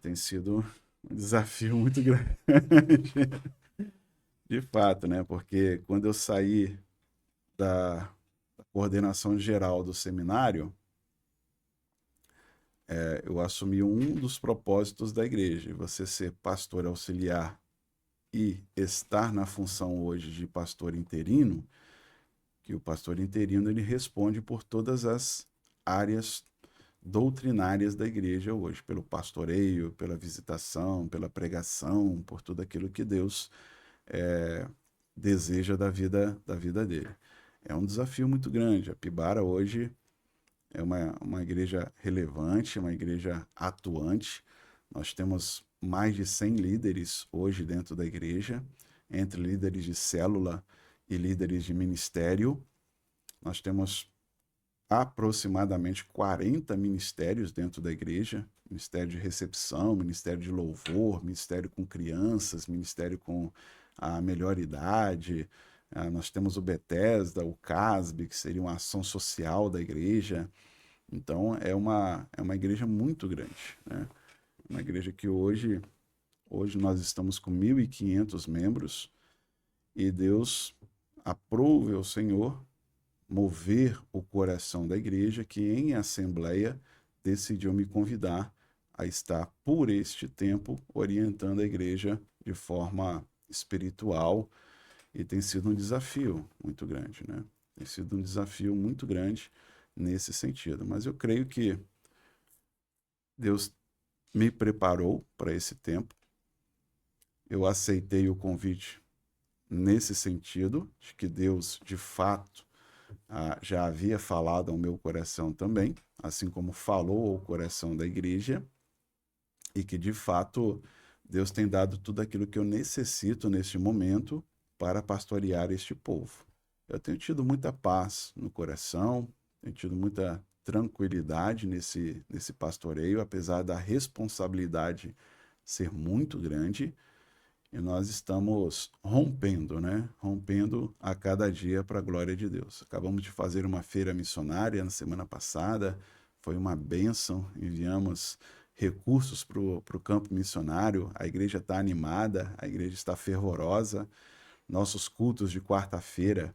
Tem sido um desafio muito grande, de fato, né? Porque quando eu saí da coordenação geral do seminário, eu assumi um dos propósitos da igreja, você ser pastor auxiliar e estar na função hoje de pastor interino, que o pastor interino ele responde por todas as áreas doutrinárias da igreja hoje, pelo pastoreio, pela visitação, pela pregação, por tudo aquilo que Deus deseja da vida dele. É um desafio muito grande. A Apibara hoje é uma igreja relevante, uma igreja atuante. Nós temos mais de 100 líderes hoje dentro da igreja, entre líderes de célula e líderes de ministério. Nós temos aproximadamente 40 ministérios dentro da igreja, ministério de recepção, ministério de louvor, ministério com crianças, ministério com a melhor idade. Nós temos o Bethesda, o CASB, que seria uma ação social da igreja. Então, é uma igreja muito grande, né? Uma igreja que hoje nós estamos com 1.500 membros e Deus aprove ao Senhor mover o coração da igreja que em assembleia decidiu me convidar a estar por este tempo orientando a igreja de forma espiritual e tem sido um desafio muito grande, né? Tem sido um desafio muito grande nesse sentido, mas eu creio que Deus me preparou para esse tempo. Eu aceitei o convite nesse sentido, de que Deus, de fato, já havia falado ao meu coração também, assim como falou ao coração da igreja, e que, de fato, Deus tem dado tudo aquilo que eu necessito neste momento para pastorear este povo. Eu tenho tido muita paz no coração, tenho tido muita tranquilidade nesse pastoreio, apesar da responsabilidade ser muito grande, e nós estamos rompendo, né? Rompendo a cada dia para a glória de Deus. Acabamos de fazer uma feira missionária na semana passada, foi uma bênção, enviamos recursos para o campo missionário, a igreja está animada, a igreja está fervorosa. Nossos cultos de quarta-feira,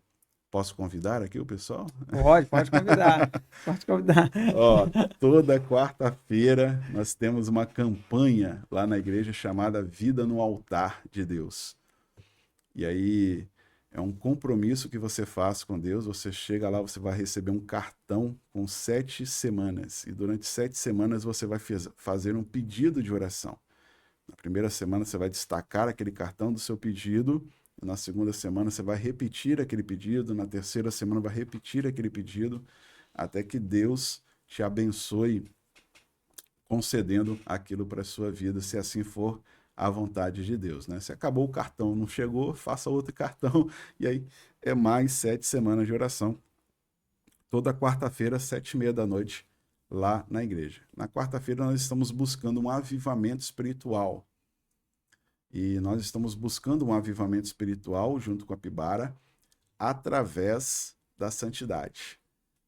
posso convidar aqui o pessoal? Pode convidar. Pode convidar. Ó, toda quarta-feira nós temos uma campanha lá na igreja chamada Vida no Altar de Deus. E aí é um compromisso que você faz com Deus. Você chega lá, você vai receber um cartão com 7 semanas. E durante 7 semanas você vai fazer um pedido de oração. Na primeira semana você vai destacar aquele cartão do seu pedido. Na segunda semana você vai repetir aquele pedido. Na terceira semana vai repetir aquele pedido. Até que Deus te abençoe concedendo aquilo para a sua vida, se assim for a vontade de Deus, né? Se acabou o cartão, não chegou, faça outro cartão, e aí é mais 7 semanas de oração. Toda quarta-feira, 7h30 da noite, lá na igreja. Na quarta-feira nós estamos buscando um avivamento espiritual. E nós estamos buscando um avivamento espiritual junto com a Pibara através da santidade.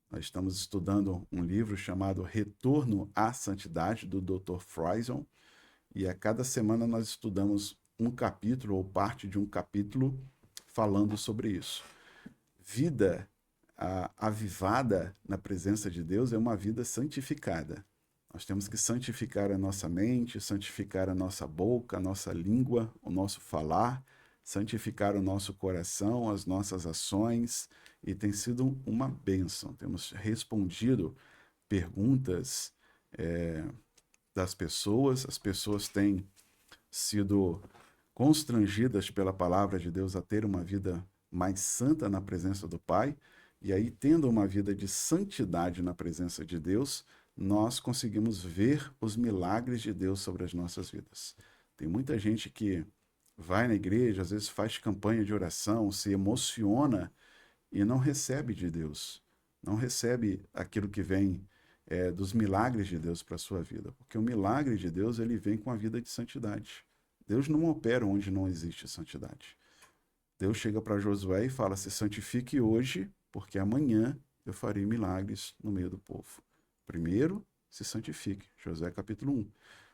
Nós estamos estudando um livro chamado Retorno à Santidade, do Dr. Friesen, e a cada semana nós estudamos um capítulo ou parte de um capítulo falando sobre isso. Vida avivada na presença de Deus é uma vida santificada. Nós temos que santificar a nossa mente, santificar a nossa boca, a nossa língua, o nosso falar, santificar o nosso coração, as nossas ações, e tem sido uma bênção. Temos respondido perguntas das pessoas, as pessoas têm sido constrangidas pela palavra de Deus a ter uma vida mais santa na presença do Pai, e aí, tendo uma vida de santidade na presença de Deus, nós conseguimos ver os milagres de Deus sobre as nossas vidas. Tem muita gente que vai na igreja, às vezes faz campanha de oração, se emociona e não recebe de Deus, não recebe aquilo que vem dos milagres de Deus para a sua vida, porque o milagre de Deus ele vem com a vida de santidade. Deus não opera onde não existe santidade. Deus chega para Josué e fala: se santifique hoje, porque amanhã eu farei milagres no meio do povo. Primeiro, se santifique. Josué capítulo 1.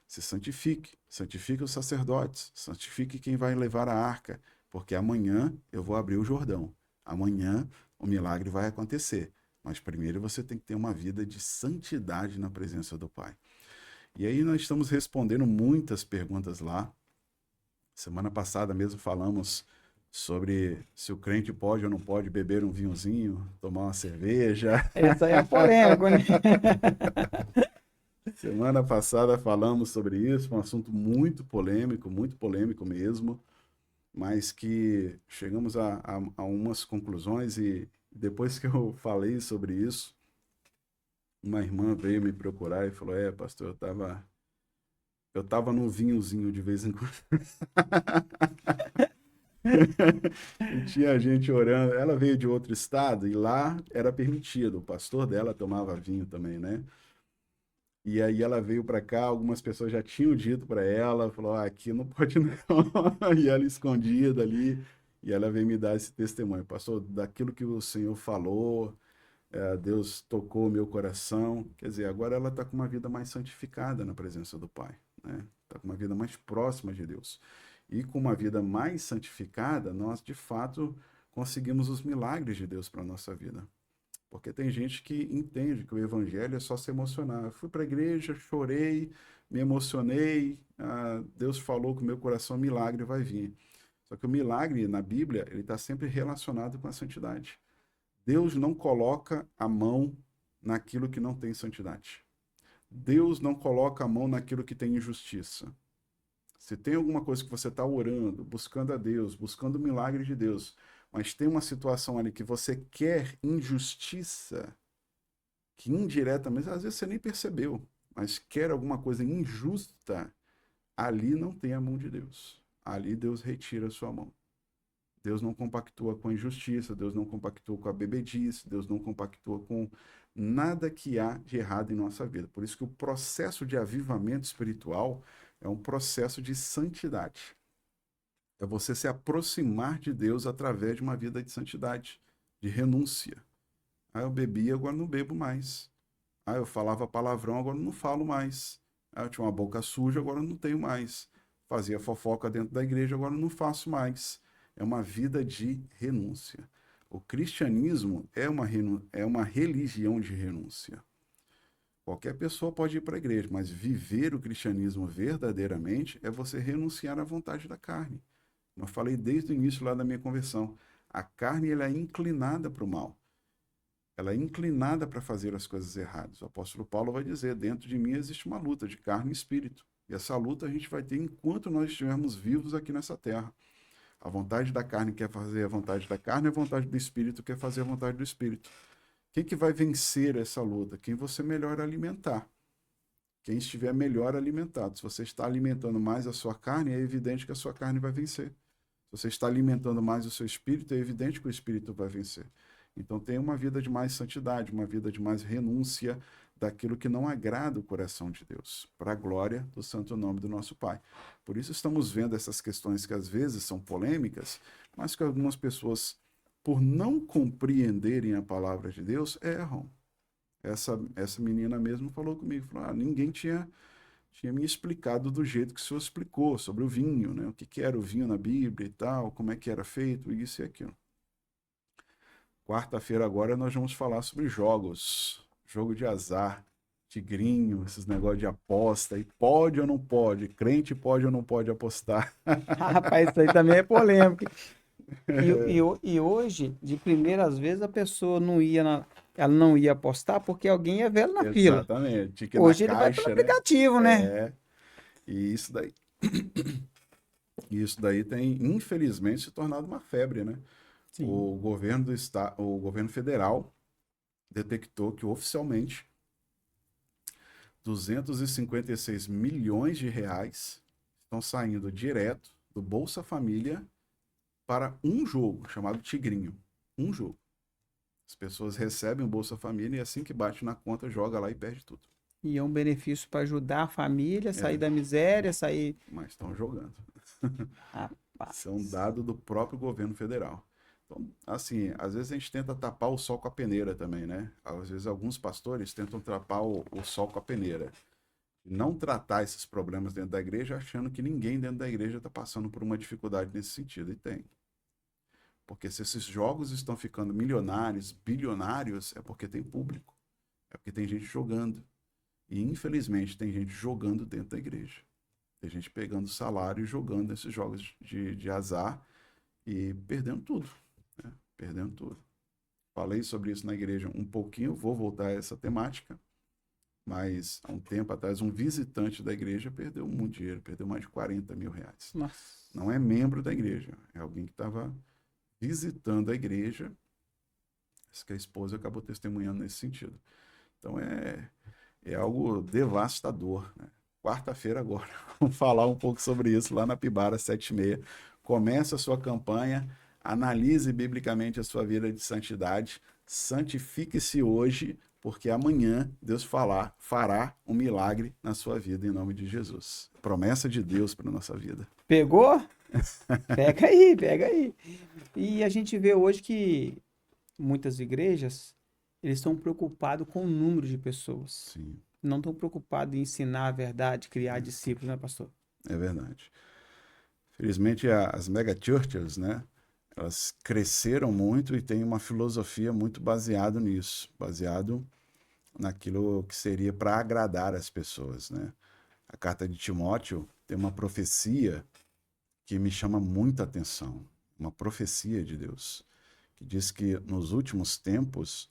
Se santifique, santifique os sacerdotes, santifique quem vai levar a arca, porque amanhã eu vou abrir o Jordão. Amanhã o milagre vai acontecer, mas primeiro você tem que ter uma vida de santidade na presença do Pai. E aí nós estamos respondendo muitas perguntas lá. Semana passada mesmo falamos sobre se o crente pode ou não pode beber um vinhozinho, tomar uma cerveja. Isso aí é polêmico, né? Semana passada falamos sobre isso, um assunto muito polêmico mesmo, mas que chegamos a umas conclusões, e depois que eu falei sobre isso, uma irmã veio me procurar e falou: pastor, eu tava num vinhozinho de vez em quando. E tinha gente orando. Ela veio de outro estado e lá era permitido. O pastor dela tomava vinho também, né? E aí ela veio para cá, algumas pessoas já tinham dito para ela, falou, ah, aqui não pode não. E ela escondida ali, e ela veio me dar esse testemunho. Pastor, daquilo que o Senhor falou, Deus tocou o meu coração. Quer dizer, agora ela está com uma vida mais santificada na presença do Pai, né? Está com uma vida mais próxima de Deus. E com uma vida mais santificada, nós de fato conseguimos os milagres de Deus para a nossa vida. Porque tem gente que entende que o evangelho é só se emocionar. Eu fui para a igreja, chorei, me emocionei, Deus falou que o meu coração, milagre vai vir. Só que o milagre na Bíblia, ele está sempre relacionado com a santidade. Deus não coloca a mão naquilo que não tem santidade. Deus não coloca a mão naquilo que tem injustiça. Se tem alguma coisa que você está orando, buscando a Deus, buscando o milagre de Deus, mas tem uma situação ali que você quer injustiça, que indiretamente, às vezes você nem percebeu, mas quer alguma coisa injusta, ali não tem a mão de Deus. Ali Deus retira a sua mão. Deus não compactua com a injustiça, Deus não compactua com a bebedice, Deus não compactua com nada que há de errado em nossa vida. Por isso que o processo de avivamento espiritual é um processo de santidade. É você se aproximar de Deus através de uma vida de santidade, de renúncia. Ah, eu bebia, agora não bebo mais. Ah, eu falava palavrão, agora não falo mais. Ah, eu tinha uma boca suja, agora não tenho mais. Fazia fofoca dentro da igreja, agora não faço mais. É uma vida de renúncia. O cristianismo é uma religião de renúncia. Qualquer pessoa pode ir para a igreja, mas viver o cristianismo verdadeiramente é você renunciar à vontade da carne. Eu falei desde o início lá da minha conversão. A carne ela é inclinada para o mal. Ela é inclinada para fazer as coisas erradas. O apóstolo Paulo vai dizer: dentro de mim existe uma luta de carne e espírito. E essa luta a gente vai ter enquanto nós estivermos vivos aqui nessa terra. A vontade da carne quer fazer a vontade da carne, a vontade do espírito quer fazer a vontade do espírito. Quem que vai vencer essa luta? Quem você melhor alimentar. Quem estiver melhor alimentado. Se você está alimentando mais a sua carne, é evidente que a sua carne vai vencer. Se você está alimentando mais o seu espírito, é evidente que o espírito vai vencer. Então tenha uma vida de mais santidade, uma vida de mais renúncia daquilo que não agrada o coração de Deus, para a glória do santo nome do nosso Pai. Por isso estamos vendo essas questões que às vezes são polêmicas, mas que algumas pessoas, por não compreenderem a palavra de Deus, erram. Essa menina mesmo falou comigo, falou, ninguém tinha me explicado do jeito que o senhor explicou, sobre o vinho, né? O que, que era o vinho na Bíblia e tal, como é que era feito, isso e aquilo. Quarta-feira agora nós vamos falar sobre jogos, jogo de azar, tigrinho, esses negócios de aposta, e pode ou não pode, crente pode ou não pode apostar. Rapaz, isso aí também é polêmico. E hoje, de primeiras vezes, a pessoa não ia ela não ia apostar porque alguém ia ver ela na fila. Exatamente, tinha que ir na Hoje ele vai pelo caixa, né? aplicativo, né? É, e isso daí tem, infelizmente, se tornado uma febre, né? Sim. O governo federal detectou que oficialmente 256 milhões de reais estão saindo direto do Bolsa Família para um jogo chamado Tigrinho. Um jogo. As pessoas recebem o Bolsa Família e assim que bate na conta, joga lá e perde tudo. E é um benefício para ajudar a família, sair É, da miséria, sair. mas estão jogando. Isso é um Rapaz. dado do próprio governo federal. Então, assim, às vezes a gente tenta tapar o sol com a peneira também, né? Às vezes alguns pastores tentam tapar o sol com a peneira. Não tratar esses problemas dentro da igreja achando que ninguém dentro da igreja está passando por uma dificuldade nesse sentido. E tem. Porque se esses jogos estão ficando milionários, bilionários, é porque tem público. É porque tem gente jogando. E infelizmente tem gente jogando dentro da igreja. Tem gente pegando salário e jogando esses jogos de azar e perdendo tudo. Né? Perdendo tudo. Falei sobre isso na igreja um pouquinho, vou voltar a essa temática. Mas há um tempo atrás, um visitante da igreja perdeu muito dinheiro, perdeu mais de 40 mil reais. Nossa. Não é membro da igreja, é alguém que estava visitando a igreja. Isso que a esposa acabou testemunhando nesse sentido. Então é algo devastador. Né? Quarta-feira agora, vamos falar um pouco sobre isso lá na Pibara 7:30, comece a sua campanha, analise biblicamente a sua vida de santidade, santifique-se hoje, porque amanhã Deus fará um milagre na sua vida em nome de Jesus. Promessa de Deus para a nossa vida. Pegou? Pega aí, pega aí. E a gente vê hoje que muitas igrejas, eles estão preocupados com o número de pessoas. Sim, Não estão preocupados em ensinar a verdade, criar discípulos, né, pastor? é verdade. Felizmente as mega churches, né? Elas cresceram muito e têm uma filosofia muito baseado nisso, baseado naquilo que seria para agradar as pessoas, né? A carta de Timóteo tem uma profecia que me chama muita atenção, uma profecia de Deus, que diz que nos últimos tempos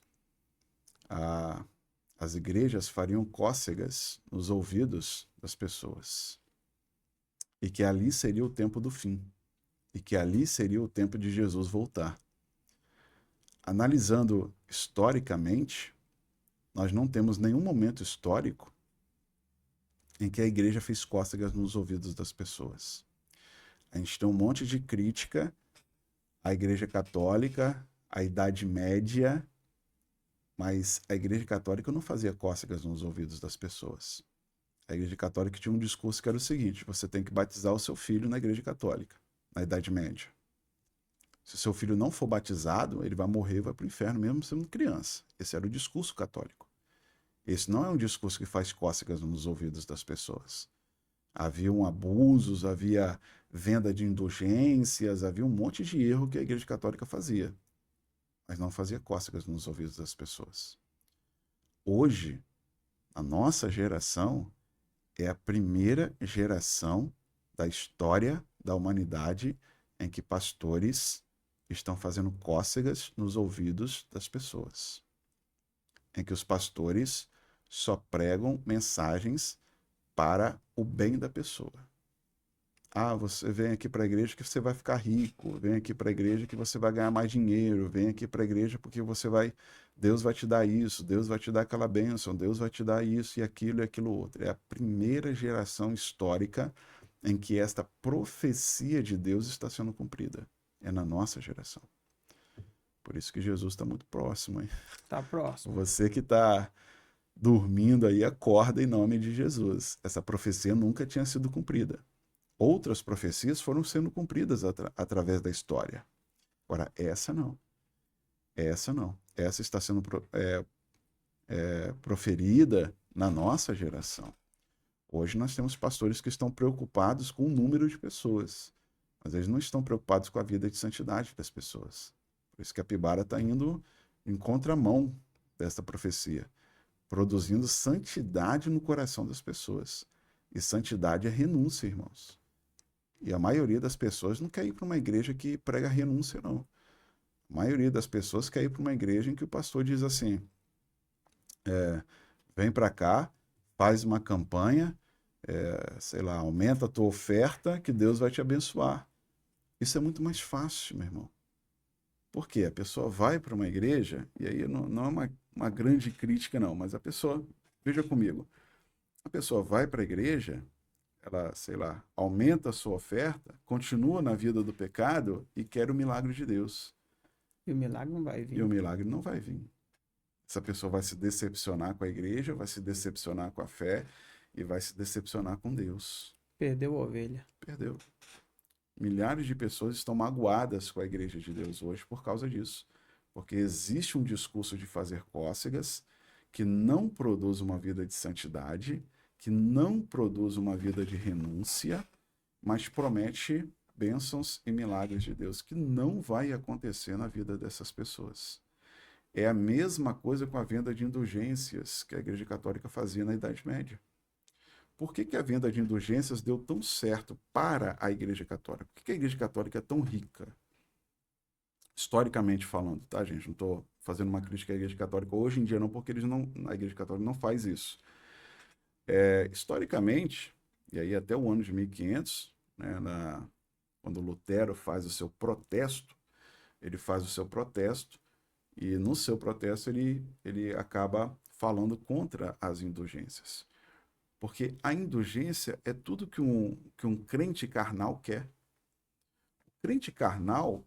a, as igrejas fariam cócegas nos ouvidos das pessoas e que ali seria o tempo do fim e que ali seria o tempo de Jesus voltar. Analisando historicamente, nós não temos nenhum momento histórico em que a igreja fez cócegas nos ouvidos das pessoas. A gente tem um monte de crítica à Igreja Católica, à Idade Média, mas a Igreja Católica não fazia cócegas nos ouvidos das pessoas. A Igreja Católica tinha um discurso que era o seguinte: você tem que batizar o seu filho na Igreja Católica, na Idade Média. Se o seu filho não for batizado, ele vai morrer, vai para o inferno mesmo sendo criança. Esse era o discurso católico. Esse não é um discurso que faz cócegas nos ouvidos das pessoas. Haviam abusos, havia venda de indulgências, havia um monte de erro que a Igreja Católica fazia, mas não fazia cócegas nos ouvidos das pessoas. Hoje, a nossa geração é a primeira geração da história da humanidade em que pastores estão fazendo cócegas nos ouvidos das pessoas, em que os pastores só pregam mensagens para o bem da pessoa. Ah, você vem aqui para a igreja que você vai ficar rico, vem aqui para a igreja que você vai ganhar mais dinheiro, vem aqui para a igreja porque Deus vai te dar isso, Deus vai te dar aquela bênção, Deus vai te dar isso e aquilo outro. É a primeira geração histórica em que esta profecia de Deus está sendo cumprida. É na nossa geração. Por isso que Jesus está muito próximo, hein? Tá próximo. Você que está dormindo aí, acorda em nome de Jesus. Essa profecia nunca tinha sido cumprida. Outras profecias foram sendo cumpridas através da história. Agora, essa não. Essa não. Essa está sendo proferida na nossa geração. Hoje nós temos pastores que estão preocupados com o número de pessoas, mas eles não estão preocupados com a vida de santidade das pessoas. Por isso que a Pibara está indo em contramão desta profecia, produzindo santidade no coração das pessoas. E santidade é renúncia, irmãos. E a maioria das pessoas não quer ir para uma igreja que prega renúncia, não. A maioria das pessoas quer ir para uma igreja em que o pastor diz assim: vem para cá, faz uma campanha, sei lá, aumenta a tua oferta que Deus vai te abençoar. Isso é muito mais fácil, meu irmão. Por quê? A pessoa vai para uma igreja, e aí não é uma grande crítica, não, mas a pessoa, veja comigo, a pessoa vai para a igreja, ela, sei lá, aumenta a sua oferta, continua na vida do pecado e quer o milagre de Deus. E o milagre não vai E vir. o milagre não vai vir. Essa pessoa vai se decepcionar com a igreja, vai se decepcionar com a fé e vai se decepcionar com Deus. Perdeu a ovelha. Perdeu. Milhares de pessoas estão magoadas com a igreja de Deus hoje por causa disso. Porque existe um discurso de fazer cócegas que não produz uma vida de santidade, que não produz uma vida de renúncia, mas promete bênçãos e milagres de Deus que não vai acontecer na vida dessas pessoas. É a mesma coisa com a venda de indulgências que a Igreja Católica fazia na Idade Média. Por que a venda de indulgências deu tão certo para a Igreja Católica? Por que a Igreja Católica é tão rica? Historicamente falando, tá, gente? Não estou fazendo uma crítica à Igreja Católica hoje em dia, não, porque a Igreja Católica não faz isso. Historicamente, e aí até o ano de 1500, né, quando Lutero faz o seu protesto, ele faz o seu protesto, e no seu protesto ele acaba falando contra as indulgências. Porque a indulgência é tudo que um crente carnal quer. O Crente carnal,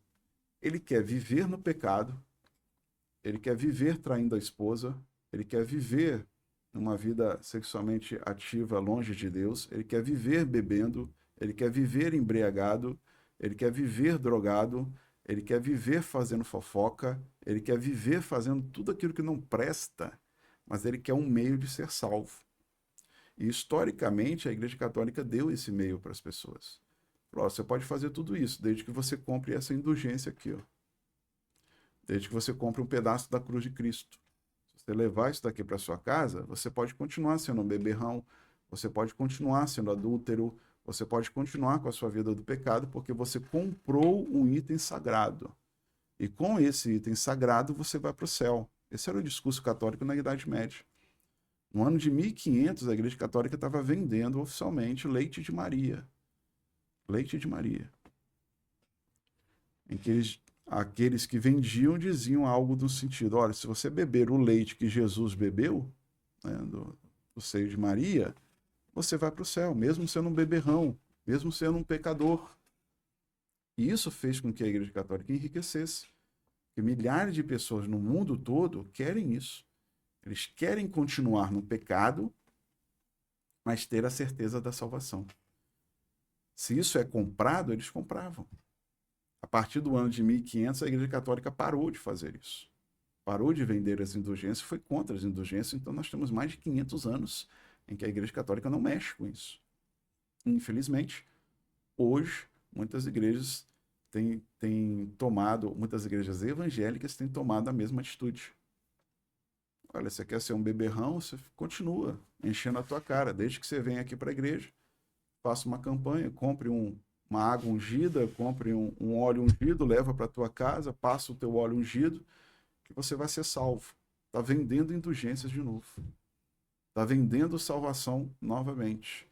ele quer viver no pecado, ele quer viver traindo a esposa, ele quer viver numa vida sexualmente ativa longe de Deus, ele quer viver bebendo, ele quer viver embriagado, ele quer viver drogado, ele quer viver fazendo fofoca, ele quer viver fazendo tudo aquilo que não presta, mas ele quer um meio de ser salvo. E historicamente a Igreja Católica deu esse meio para as pessoas. Falou, ó, você pode fazer tudo isso, desde que você compre essa indulgência aqui, ó. Desde que você compre um pedaço da cruz de Cristo. Se você levar isso daqui para sua casa, você pode continuar sendo um beberrão, você pode continuar sendo adúltero, você pode continuar com a sua vida do pecado, porque você comprou um item sagrado. E com esse item sagrado você vai para o céu. Esse era o discurso católico na Idade Média. No ano de 1500, a Igreja Católica estava vendendo oficialmente leite de Maria. Leite de Maria. Em que aqueles que vendiam diziam algo do sentido, olha, se você beber o leite que Jesus bebeu, né, do seio de Maria, você vai para o céu, mesmo sendo um beberrão, mesmo sendo um pecador. E isso fez com que a Igreja Católica enriquecesse. Porque milhares de pessoas no mundo todo querem isso. Eles querem continuar no pecado, mas ter a certeza da salvação. Se isso é comprado, eles compravam. A partir do ano de 1500, a Igreja Católica parou de fazer isso. Parou de vender as indulgências, foi contra as indulgências, então nós temos mais de 500 anos em que a Igreja Católica não mexe com isso. Infelizmente, hoje, muitas igrejas têm tomado, muitas igrejas evangélicas têm tomado a mesma atitude. Olha, você quer ser um beberrão, você continua enchendo a tua cara, desde que você venha aqui para a igreja, faça uma campanha, compre uma água ungida, compre um óleo ungido, leva para a tua casa, passa o teu óleo ungido, que você vai ser salvo. Está vendendo indulgências de novo. Está vendendo salvação novamente.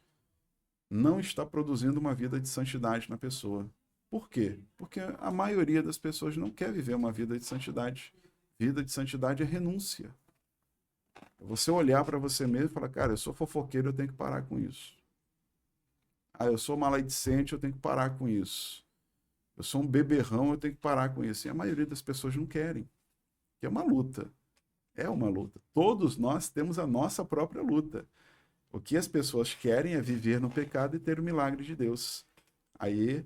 Não está produzindo uma vida de santidade na pessoa. Por quê? Porque a maioria das pessoas não quer viver uma vida de santidade. Vida de santidade é renúncia. É você olhar para você mesmo e falar, cara, eu sou fofoqueiro, eu tenho que parar com isso. Ah, eu sou maledicente, eu tenho que parar com isso. Eu sou um beberrão, eu tenho que parar com isso. E a maioria das pessoas não querem. Que é uma luta. É uma luta. Todos nós temos a nossa própria luta. O que as pessoas querem é viver no pecado e ter o milagre de Deus. Aí,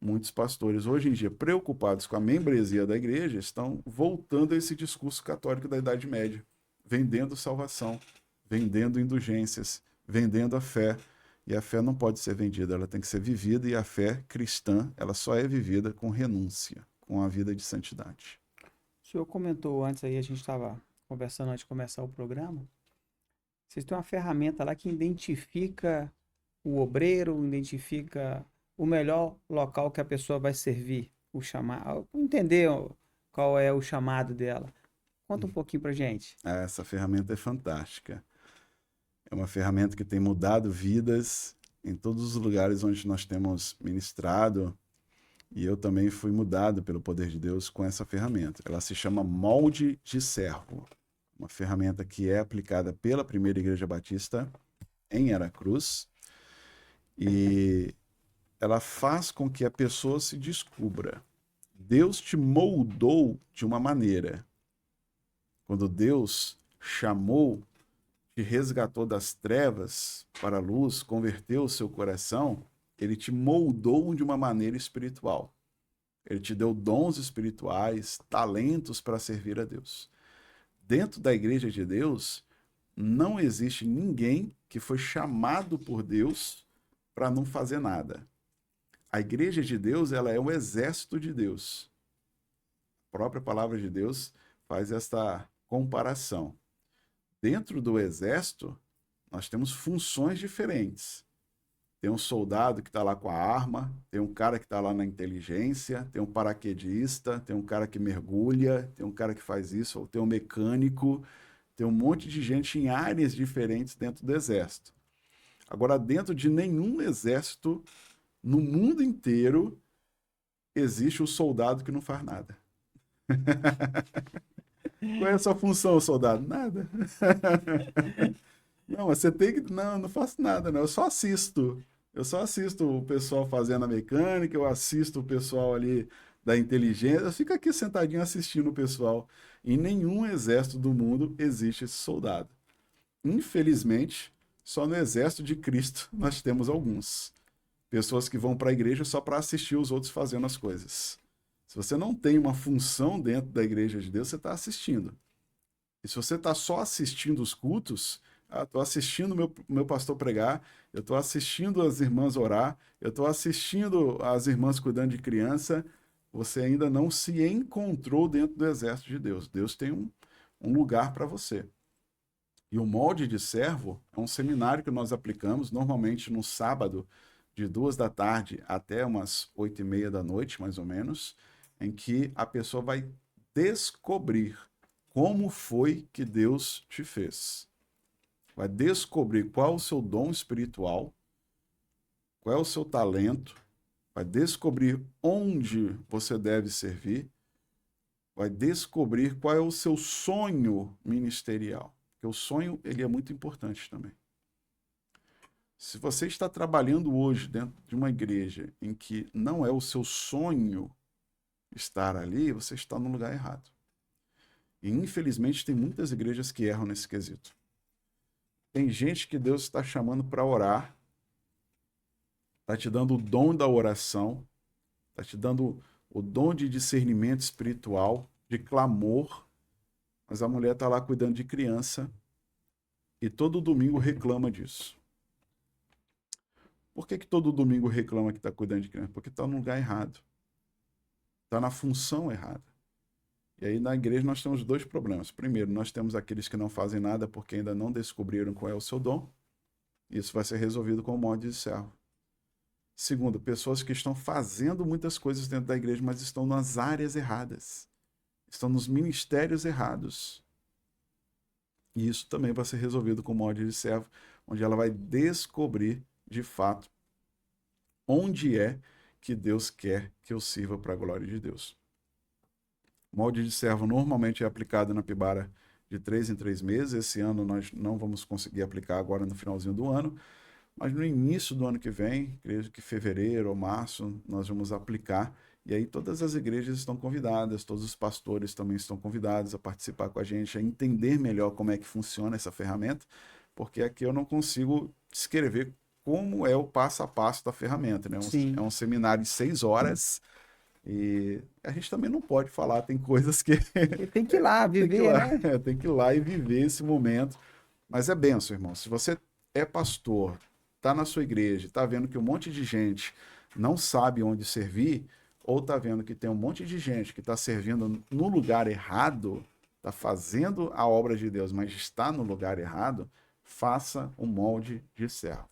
muitos pastores, hoje em dia, preocupados com a membresia da igreja, estão voltando a esse discurso católico da Idade Média, vendendo salvação, vendendo indulgências, vendendo a fé. E a fé não pode ser vendida, ela tem que ser vivida, e a fé cristã, ela só é vivida com renúncia, com a vida de santidade. O senhor comentou antes aí, a gente estava conversando antes de começar o programa. Vocês têm uma ferramenta lá que identifica o obreiro, identifica o melhor local que a pessoa vai servir, o chamar, entender qual é o chamado dela. Conta um pouquinho pra gente. Essa ferramenta é fantástica. É uma ferramenta que tem mudado vidas em todos os lugares onde nós temos ministrado, e eu também fui mudado pelo poder de Deus com essa ferramenta. Ela se chama Molde de Servo, uma ferramenta que é aplicada pela Primeira Igreja Batista em Aracruz, e ela faz com que a pessoa se descubra. Deus te moldou de uma maneira. Quando Deus chamou, te resgatou das trevas para a luz, converteu o seu coração, ele te moldou de uma maneira espiritual. Ele te deu dons espirituais, talentos para servir a Deus. Dentro da igreja de Deus, não existe ninguém que foi chamado por Deus para não fazer nada. A igreja de Deus, ela é o exército de Deus. A própria palavra de Deus faz esta comparação. Dentro do exército, nós temos funções diferentes. Tem um soldado que está lá com a arma, tem um cara que está lá na inteligência, tem um paraquedista, tem um cara que mergulha, tem um cara que faz isso, ou tem um mecânico, tem um monte de gente em áreas diferentes dentro do exército. Agora, dentro de nenhum exército, no mundo inteiro, existe o soldado que não faz nada. Qual é a sua função, soldado? Nada. Não, você tem que... Não, não faço nada, não. Eu só assisto. Eu só assisto o pessoal fazendo a mecânica, eu assisto o pessoal ali da inteligência, eu fico aqui sentadinho assistindo o pessoal. Em nenhum exército do mundo existe esse soldado. Infelizmente, só no exército de Cristo nós temos alguns. Pessoas que vão para a igreja só para assistir os outros fazendo as coisas. Se você não tem uma função dentro da igreja de Deus, você está assistindo. E se você está só assistindo os cultos, estou assistindo meu pastor pregar, eu estou assistindo as irmãs orar, eu estou assistindo as irmãs cuidando de criança, você ainda não se encontrou dentro do exército de Deus. Deus tem um lugar para você. E o molde de servo é um seminário que nós aplicamos normalmente no sábado, de 2 da tarde até umas 8h30 da noite, mais ou menos, em que a pessoa vai descobrir como foi que Deus te fez. Vai descobrir qual é o seu dom espiritual, qual é o seu talento, vai descobrir onde você deve servir, vai descobrir qual é o seu sonho ministerial. Porque o sonho ele é muito importante também. Se você está trabalhando hoje dentro de uma igreja em que não é o seu sonho estar ali, você está no lugar errado. E infelizmente tem muitas igrejas que erram nesse quesito. Tem gente que Deus está chamando para orar, está te dando o dom da oração, está te dando o dom de discernimento espiritual, de clamor, mas a mulher está lá cuidando de criança e todo domingo reclama disso. Por que todo domingo reclama que está cuidando de criança? Porque está no lugar errado. Está na função errada. E aí na igreja nós temos dois problemas. Primeiro, nós temos aqueles que não fazem nada porque ainda não descobriram qual é o seu dom. Isso vai ser resolvido com o molde de servo. Segundo, pessoas que estão fazendo muitas coisas dentro da igreja, mas estão nas áreas erradas. Estão nos ministérios errados. E isso também vai ser resolvido com o molde de servo, onde ela vai descobrir, de fato, onde é que Deus quer que eu sirva para a glória de Deus. O molde de servo normalmente é aplicado na Pibara de 3 em 3 meses. Esse ano nós não vamos conseguir aplicar agora no finalzinho do ano, mas no início do ano que vem, creio que fevereiro ou março, nós vamos aplicar. E aí todas as igrejas estão convidadas, todos os pastores também estão convidados a participar com a gente, a entender melhor como é que funciona essa ferramenta, porque aqui eu não consigo descrever como é o passo a passo da ferramenta, né? É um seminário de 6 horas e a gente também não pode falar, tem coisas que... E tem que ir lá, viver, né? Tem que ir lá e viver esse momento. Mas é benção, irmão. Se você é pastor, está na sua igreja, está vendo que um monte de gente não sabe onde servir, ou está vendo que tem um monte de gente que está servindo no lugar errado, está fazendo a obra de Deus, mas está no lugar errado, faça o molde de servo.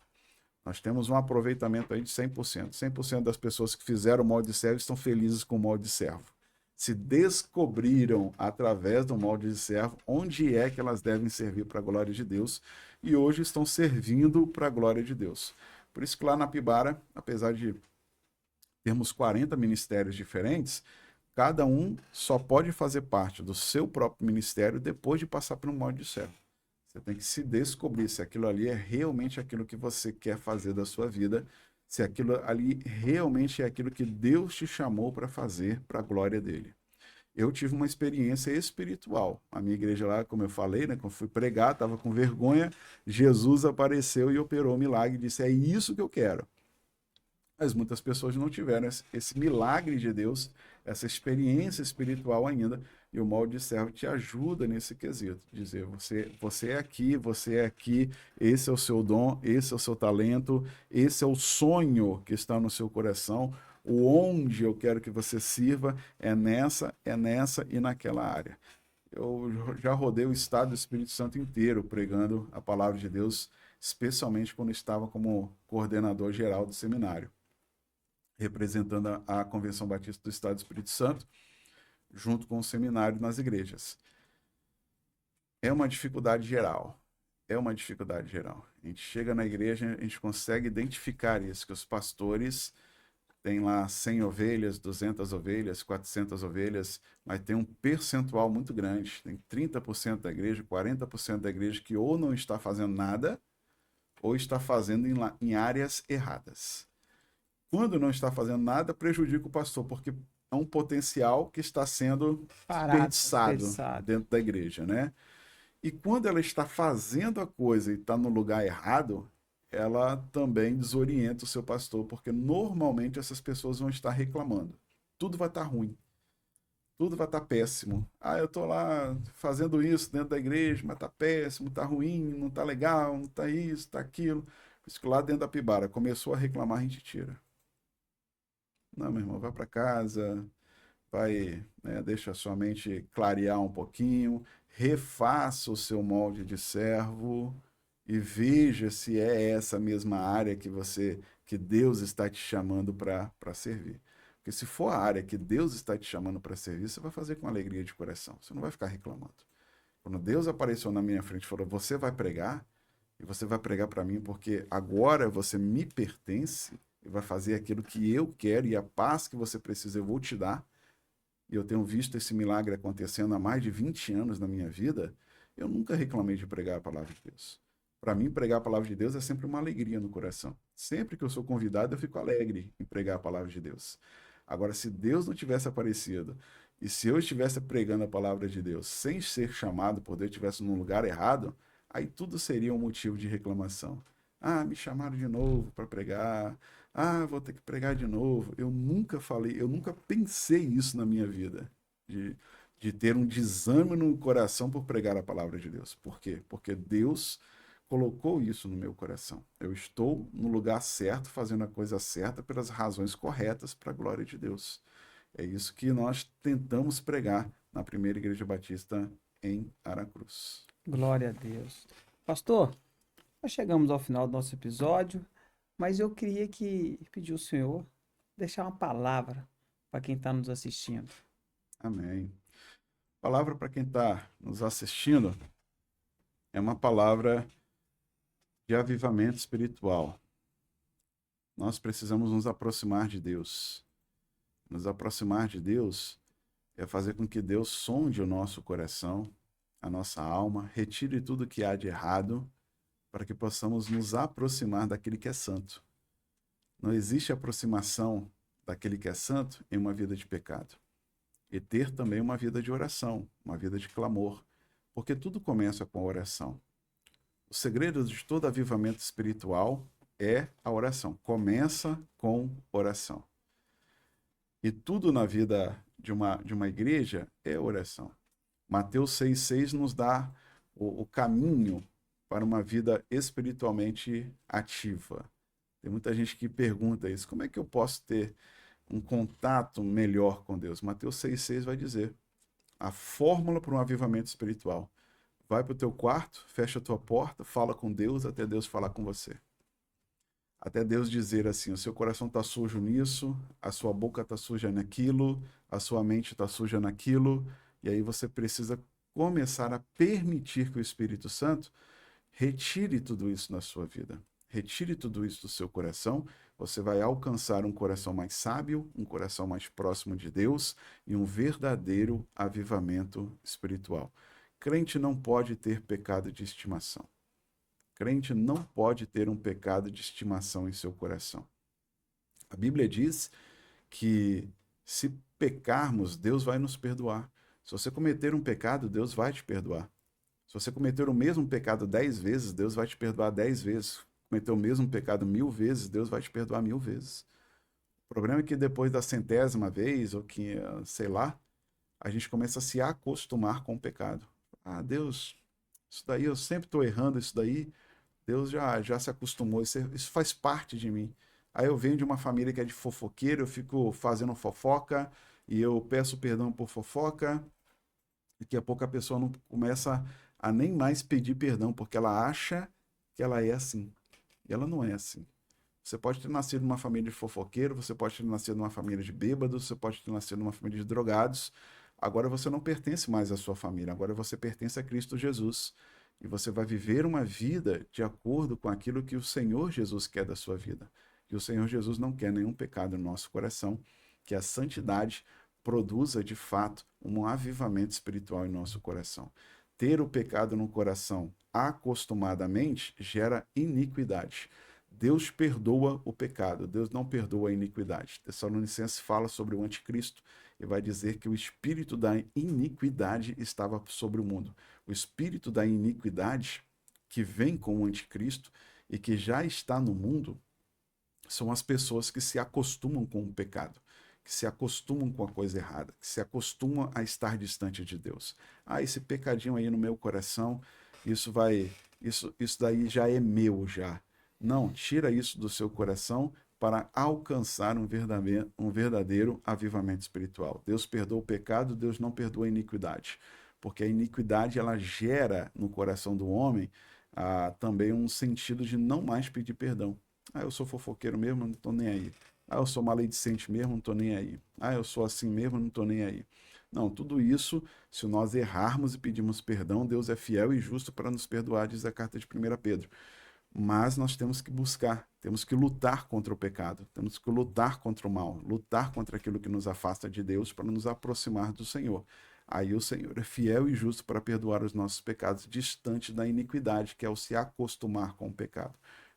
Nós temos um aproveitamento aí de 100%. 100% das pessoas que fizeram o molde de servo estão felizes com o molde de servo. Se descobriram através do molde de servo onde é que elas devem servir para a glória de Deus e hoje estão servindo para a glória de Deus. Por isso que lá na Pibara, apesar de termos 40 ministérios diferentes, cada um só pode fazer parte do seu próprio ministério depois de passar por um molde de servo. Você tem que se descobrir se aquilo ali é realmente aquilo que você quer fazer da sua vida, se aquilo ali realmente é aquilo que Deus te chamou para fazer para a glória dele. Eu tive uma experiência espiritual. A minha igreja lá, como eu falei, né, quando eu fui pregar, estava com vergonha, Jesus apareceu e operou o milagre e disse, é isso que eu quero. Mas muitas pessoas não tiveram esse milagre de Deus, essa experiência espiritual ainda, e o molde de servo te ajuda nesse quesito, dizer, você é aqui, esse é o seu dom, esse é o seu talento, esse é o sonho que está no seu coração, o onde eu quero que você sirva é nessa e naquela área. Eu já rodei o estado do Espírito Santo inteiro pregando a palavra de Deus, especialmente quando estava como coordenador geral do seminário, representando a Convenção Batista do Estado do Espírito Santo, junto com o seminário nas igrejas. É uma dificuldade geral. É uma dificuldade geral. A gente chega na igreja, a gente consegue identificar isso, que os pastores têm lá 100 ovelhas, 200 ovelhas, 400 ovelhas, mas tem um percentual muito grande. Tem 30% da igreja, 40% da igreja que ou não está fazendo nada, ou está fazendo em áreas erradas. Quando não está fazendo nada, prejudica o pastor, porque é um potencial que está sendo Parado, desperdiçado desperdiçado. dentro da igreja, né? E quando ela está fazendo a coisa e está no lugar errado, ela também desorienta o seu pastor, porque normalmente essas pessoas vão estar reclamando. Tudo vai estar ruim, tudo vai estar péssimo. Ah, eu estou lá fazendo isso dentro da igreja, mas está péssimo, está ruim, não está legal, não está isso, está aquilo. Por isso que lá dentro da Pibara começou a reclamar, a gente tira. Não, meu irmão, vai para casa, vai, né, deixa a sua mente clarear um pouquinho, refaça o seu molde de servo e veja se é essa mesma área que Deus está te chamando para servir. Porque se for a área que Deus está te chamando para servir, você vai fazer com alegria de coração. Você não vai ficar reclamando. Quando Deus apareceu na minha frente e falou: "Você vai pregar e você vai pregar para mim porque agora você me pertence e vai fazer aquilo que eu quero e a paz que você precisa eu vou te dar", e eu tenho visto esse milagre acontecendo há mais de 20 anos na minha vida, eu nunca reclamei de pregar a palavra de Deus. Para mim, pregar a palavra de Deus é sempre uma alegria no coração. Sempre que eu sou convidado, eu fico alegre em pregar a palavra de Deus. Agora, se Deus não tivesse aparecido e se eu estivesse pregando a palavra de Deus sem ser chamado por Deus, estivesse num lugar errado, aí tudo seria um motivo de reclamação. Ah, me chamaram de novo para pregar. Ah, vou ter que pregar de novo. Eu nunca falei, eu nunca pensei isso na minha vida, de, de ter um desânimo no coração por pregar a palavra de Deus. Por quê? Porque Deus colocou isso no meu coração. Eu estou no lugar certo, fazendo a coisa certa pelas razões corretas para a glória de Deus. É isso que nós tentamos pregar na primeira igreja batista em Aracruz. Glória a Deus. Pastor, nós chegamos ao final do nosso episódio, mas eu queria pedir ao senhor deixar uma palavra para quem está nos assistindo. Amém. Palavra para quem está nos assistindo é uma palavra de avivamento espiritual. Nós precisamos nos aproximar de Deus. Nos aproximar de Deus é fazer com que Deus sonde o nosso coração, a nossa alma, retire tudo que há de errado, para que possamos nos aproximar daquele que é santo. Não existe aproximação daquele que é santo em uma vida de pecado. E ter também uma vida de oração, uma vida de clamor, porque tudo começa com a oração. O segredo de todo avivamento espiritual é a oração. Começa com oração. E tudo na vida de uma igreja é oração. Mateus 6,6 nos dá o caminho para uma vida espiritualmente ativa. Tem muita gente que pergunta isso: como é que eu posso ter um contato melhor com Deus? Mateus 6,6 vai dizer a fórmula para um avivamento espiritual. Vai para o teu quarto, fecha a tua porta, fala com Deus até Deus falar com você. Até Deus dizer assim: o seu coração está sujo nisso, a sua boca está suja naquilo, a sua mente está suja naquilo, e aí você precisa começar a permitir que o Espírito Santo retire tudo isso na sua vida. Retire tudo isso do seu coração, você vai alcançar um coração mais sábio, um coração mais próximo de Deus e um verdadeiro avivamento espiritual. Crente não pode ter pecado de estimação. Crente não pode ter um pecado de estimação em seu coração. A Bíblia diz que se pecarmos, Deus vai nos perdoar. Se você cometer um pecado, Deus vai te perdoar. Se você cometer o mesmo pecado 10 vezes, Deus vai te perdoar 10 vezes. Cometer o mesmo pecado 1000 vezes, Deus vai te perdoar 1000 vezes. O problema é que depois da centésima vez, ou que, sei lá, a gente começa a se acostumar com o pecado. Ah, Deus, isso daí eu sempre estou errando, isso daí Deus já se acostumou, isso faz parte de mim. Aí eu venho de uma família que é de fofoqueiro, eu fico fazendo fofoca e eu peço perdão por fofoca. Daqui a pouco a pessoa não começa a nem mais pedir perdão, porque ela acha que ela é assim. E ela não é assim. Você pode ter nascido numa família de fofoqueiro, você pode ter nascido numa família de bêbados, você pode ter nascido numa família de drogados. Agora você não pertence mais à sua família, agora você pertence a Cristo Jesus. E você vai viver uma vida de acordo com aquilo que o Senhor Jesus quer da sua vida. E o Senhor Jesus não quer nenhum pecado no nosso coração, que a santidade produza de fato um avivamento espiritual em nosso coração. ter o pecado no coração acostumadamente gera iniquidade. Deus perdoa o pecado, Deus não perdoa a iniquidade. Tessalonicenses fala sobre o anticristo e vai dizer que o espírito da iniquidade estava sobre o mundo. O espírito da iniquidade que vem com o anticristo e que já está no mundo são as pessoas que se acostumam com o pecado, que se acostumam com a coisa errada, que se acostumam a estar distante de Deus. Ah, esse pecadinho aí no meu coração, isso daí já é meu já. Não, tira isso do seu coração para alcançar um verdadeiro avivamento espiritual. Deus perdoa o pecado, Deus não perdoa a iniquidade. Porque a iniquidade, ela gera no coração do homem também um sentido de não mais pedir perdão. Ah, eu sou fofoqueiro mesmo, não estou nem aí. Ah, eu sou maledicente mesmo, não estou nem aí. Ah, eu sou assim mesmo, não estou nem aí. Não, tudo isso, se nós errarmos e pedirmos perdão, Deus é fiel e justo para nos perdoar, diz a carta de 1 Pedro. Mas nós temos que buscar, temos que lutar contra o pecado, temos que lutar contra o mal, lutar contra aquilo que nos afasta de Deus para nos aproximar do Senhor. Aí o Senhor é fiel e justo para perdoar os nossos pecados, distante da iniquidade, que é o se acostumar com o pecado.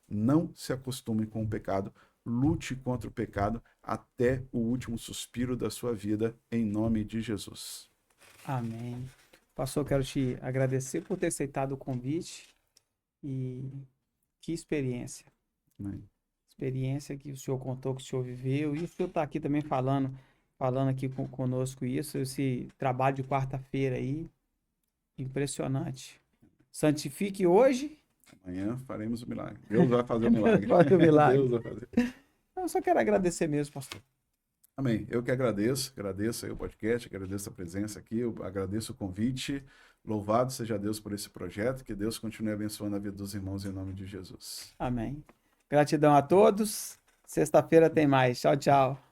Não se acostume com o pecado, lute contra o pecado até o último suspiro da sua vida, em nome de Jesus. Amém. Pastor, quero te agradecer por ter aceitado o convite e que experiência. Amém. Experiência que o senhor contou, que o senhor viveu, e o senhor está aqui também falando aqui conosco isso, esse trabalho de quarta-feira aí, impressionante. Santifique hoje. Amanhã faremos o milagre. Deus vai fazer o milagre. Faz o milagre. Deus vai fazer. Eu só quero agradecer mesmo, pastor. Amém. Eu que agradeço aí o podcast, agradeço a presença aqui, eu agradeço o convite. Louvado seja Deus por esse projeto, que Deus continue abençoando a vida dos irmãos em nome de Jesus. Amém. Gratidão a todos. Sexta-feira tem mais. Tchau, tchau.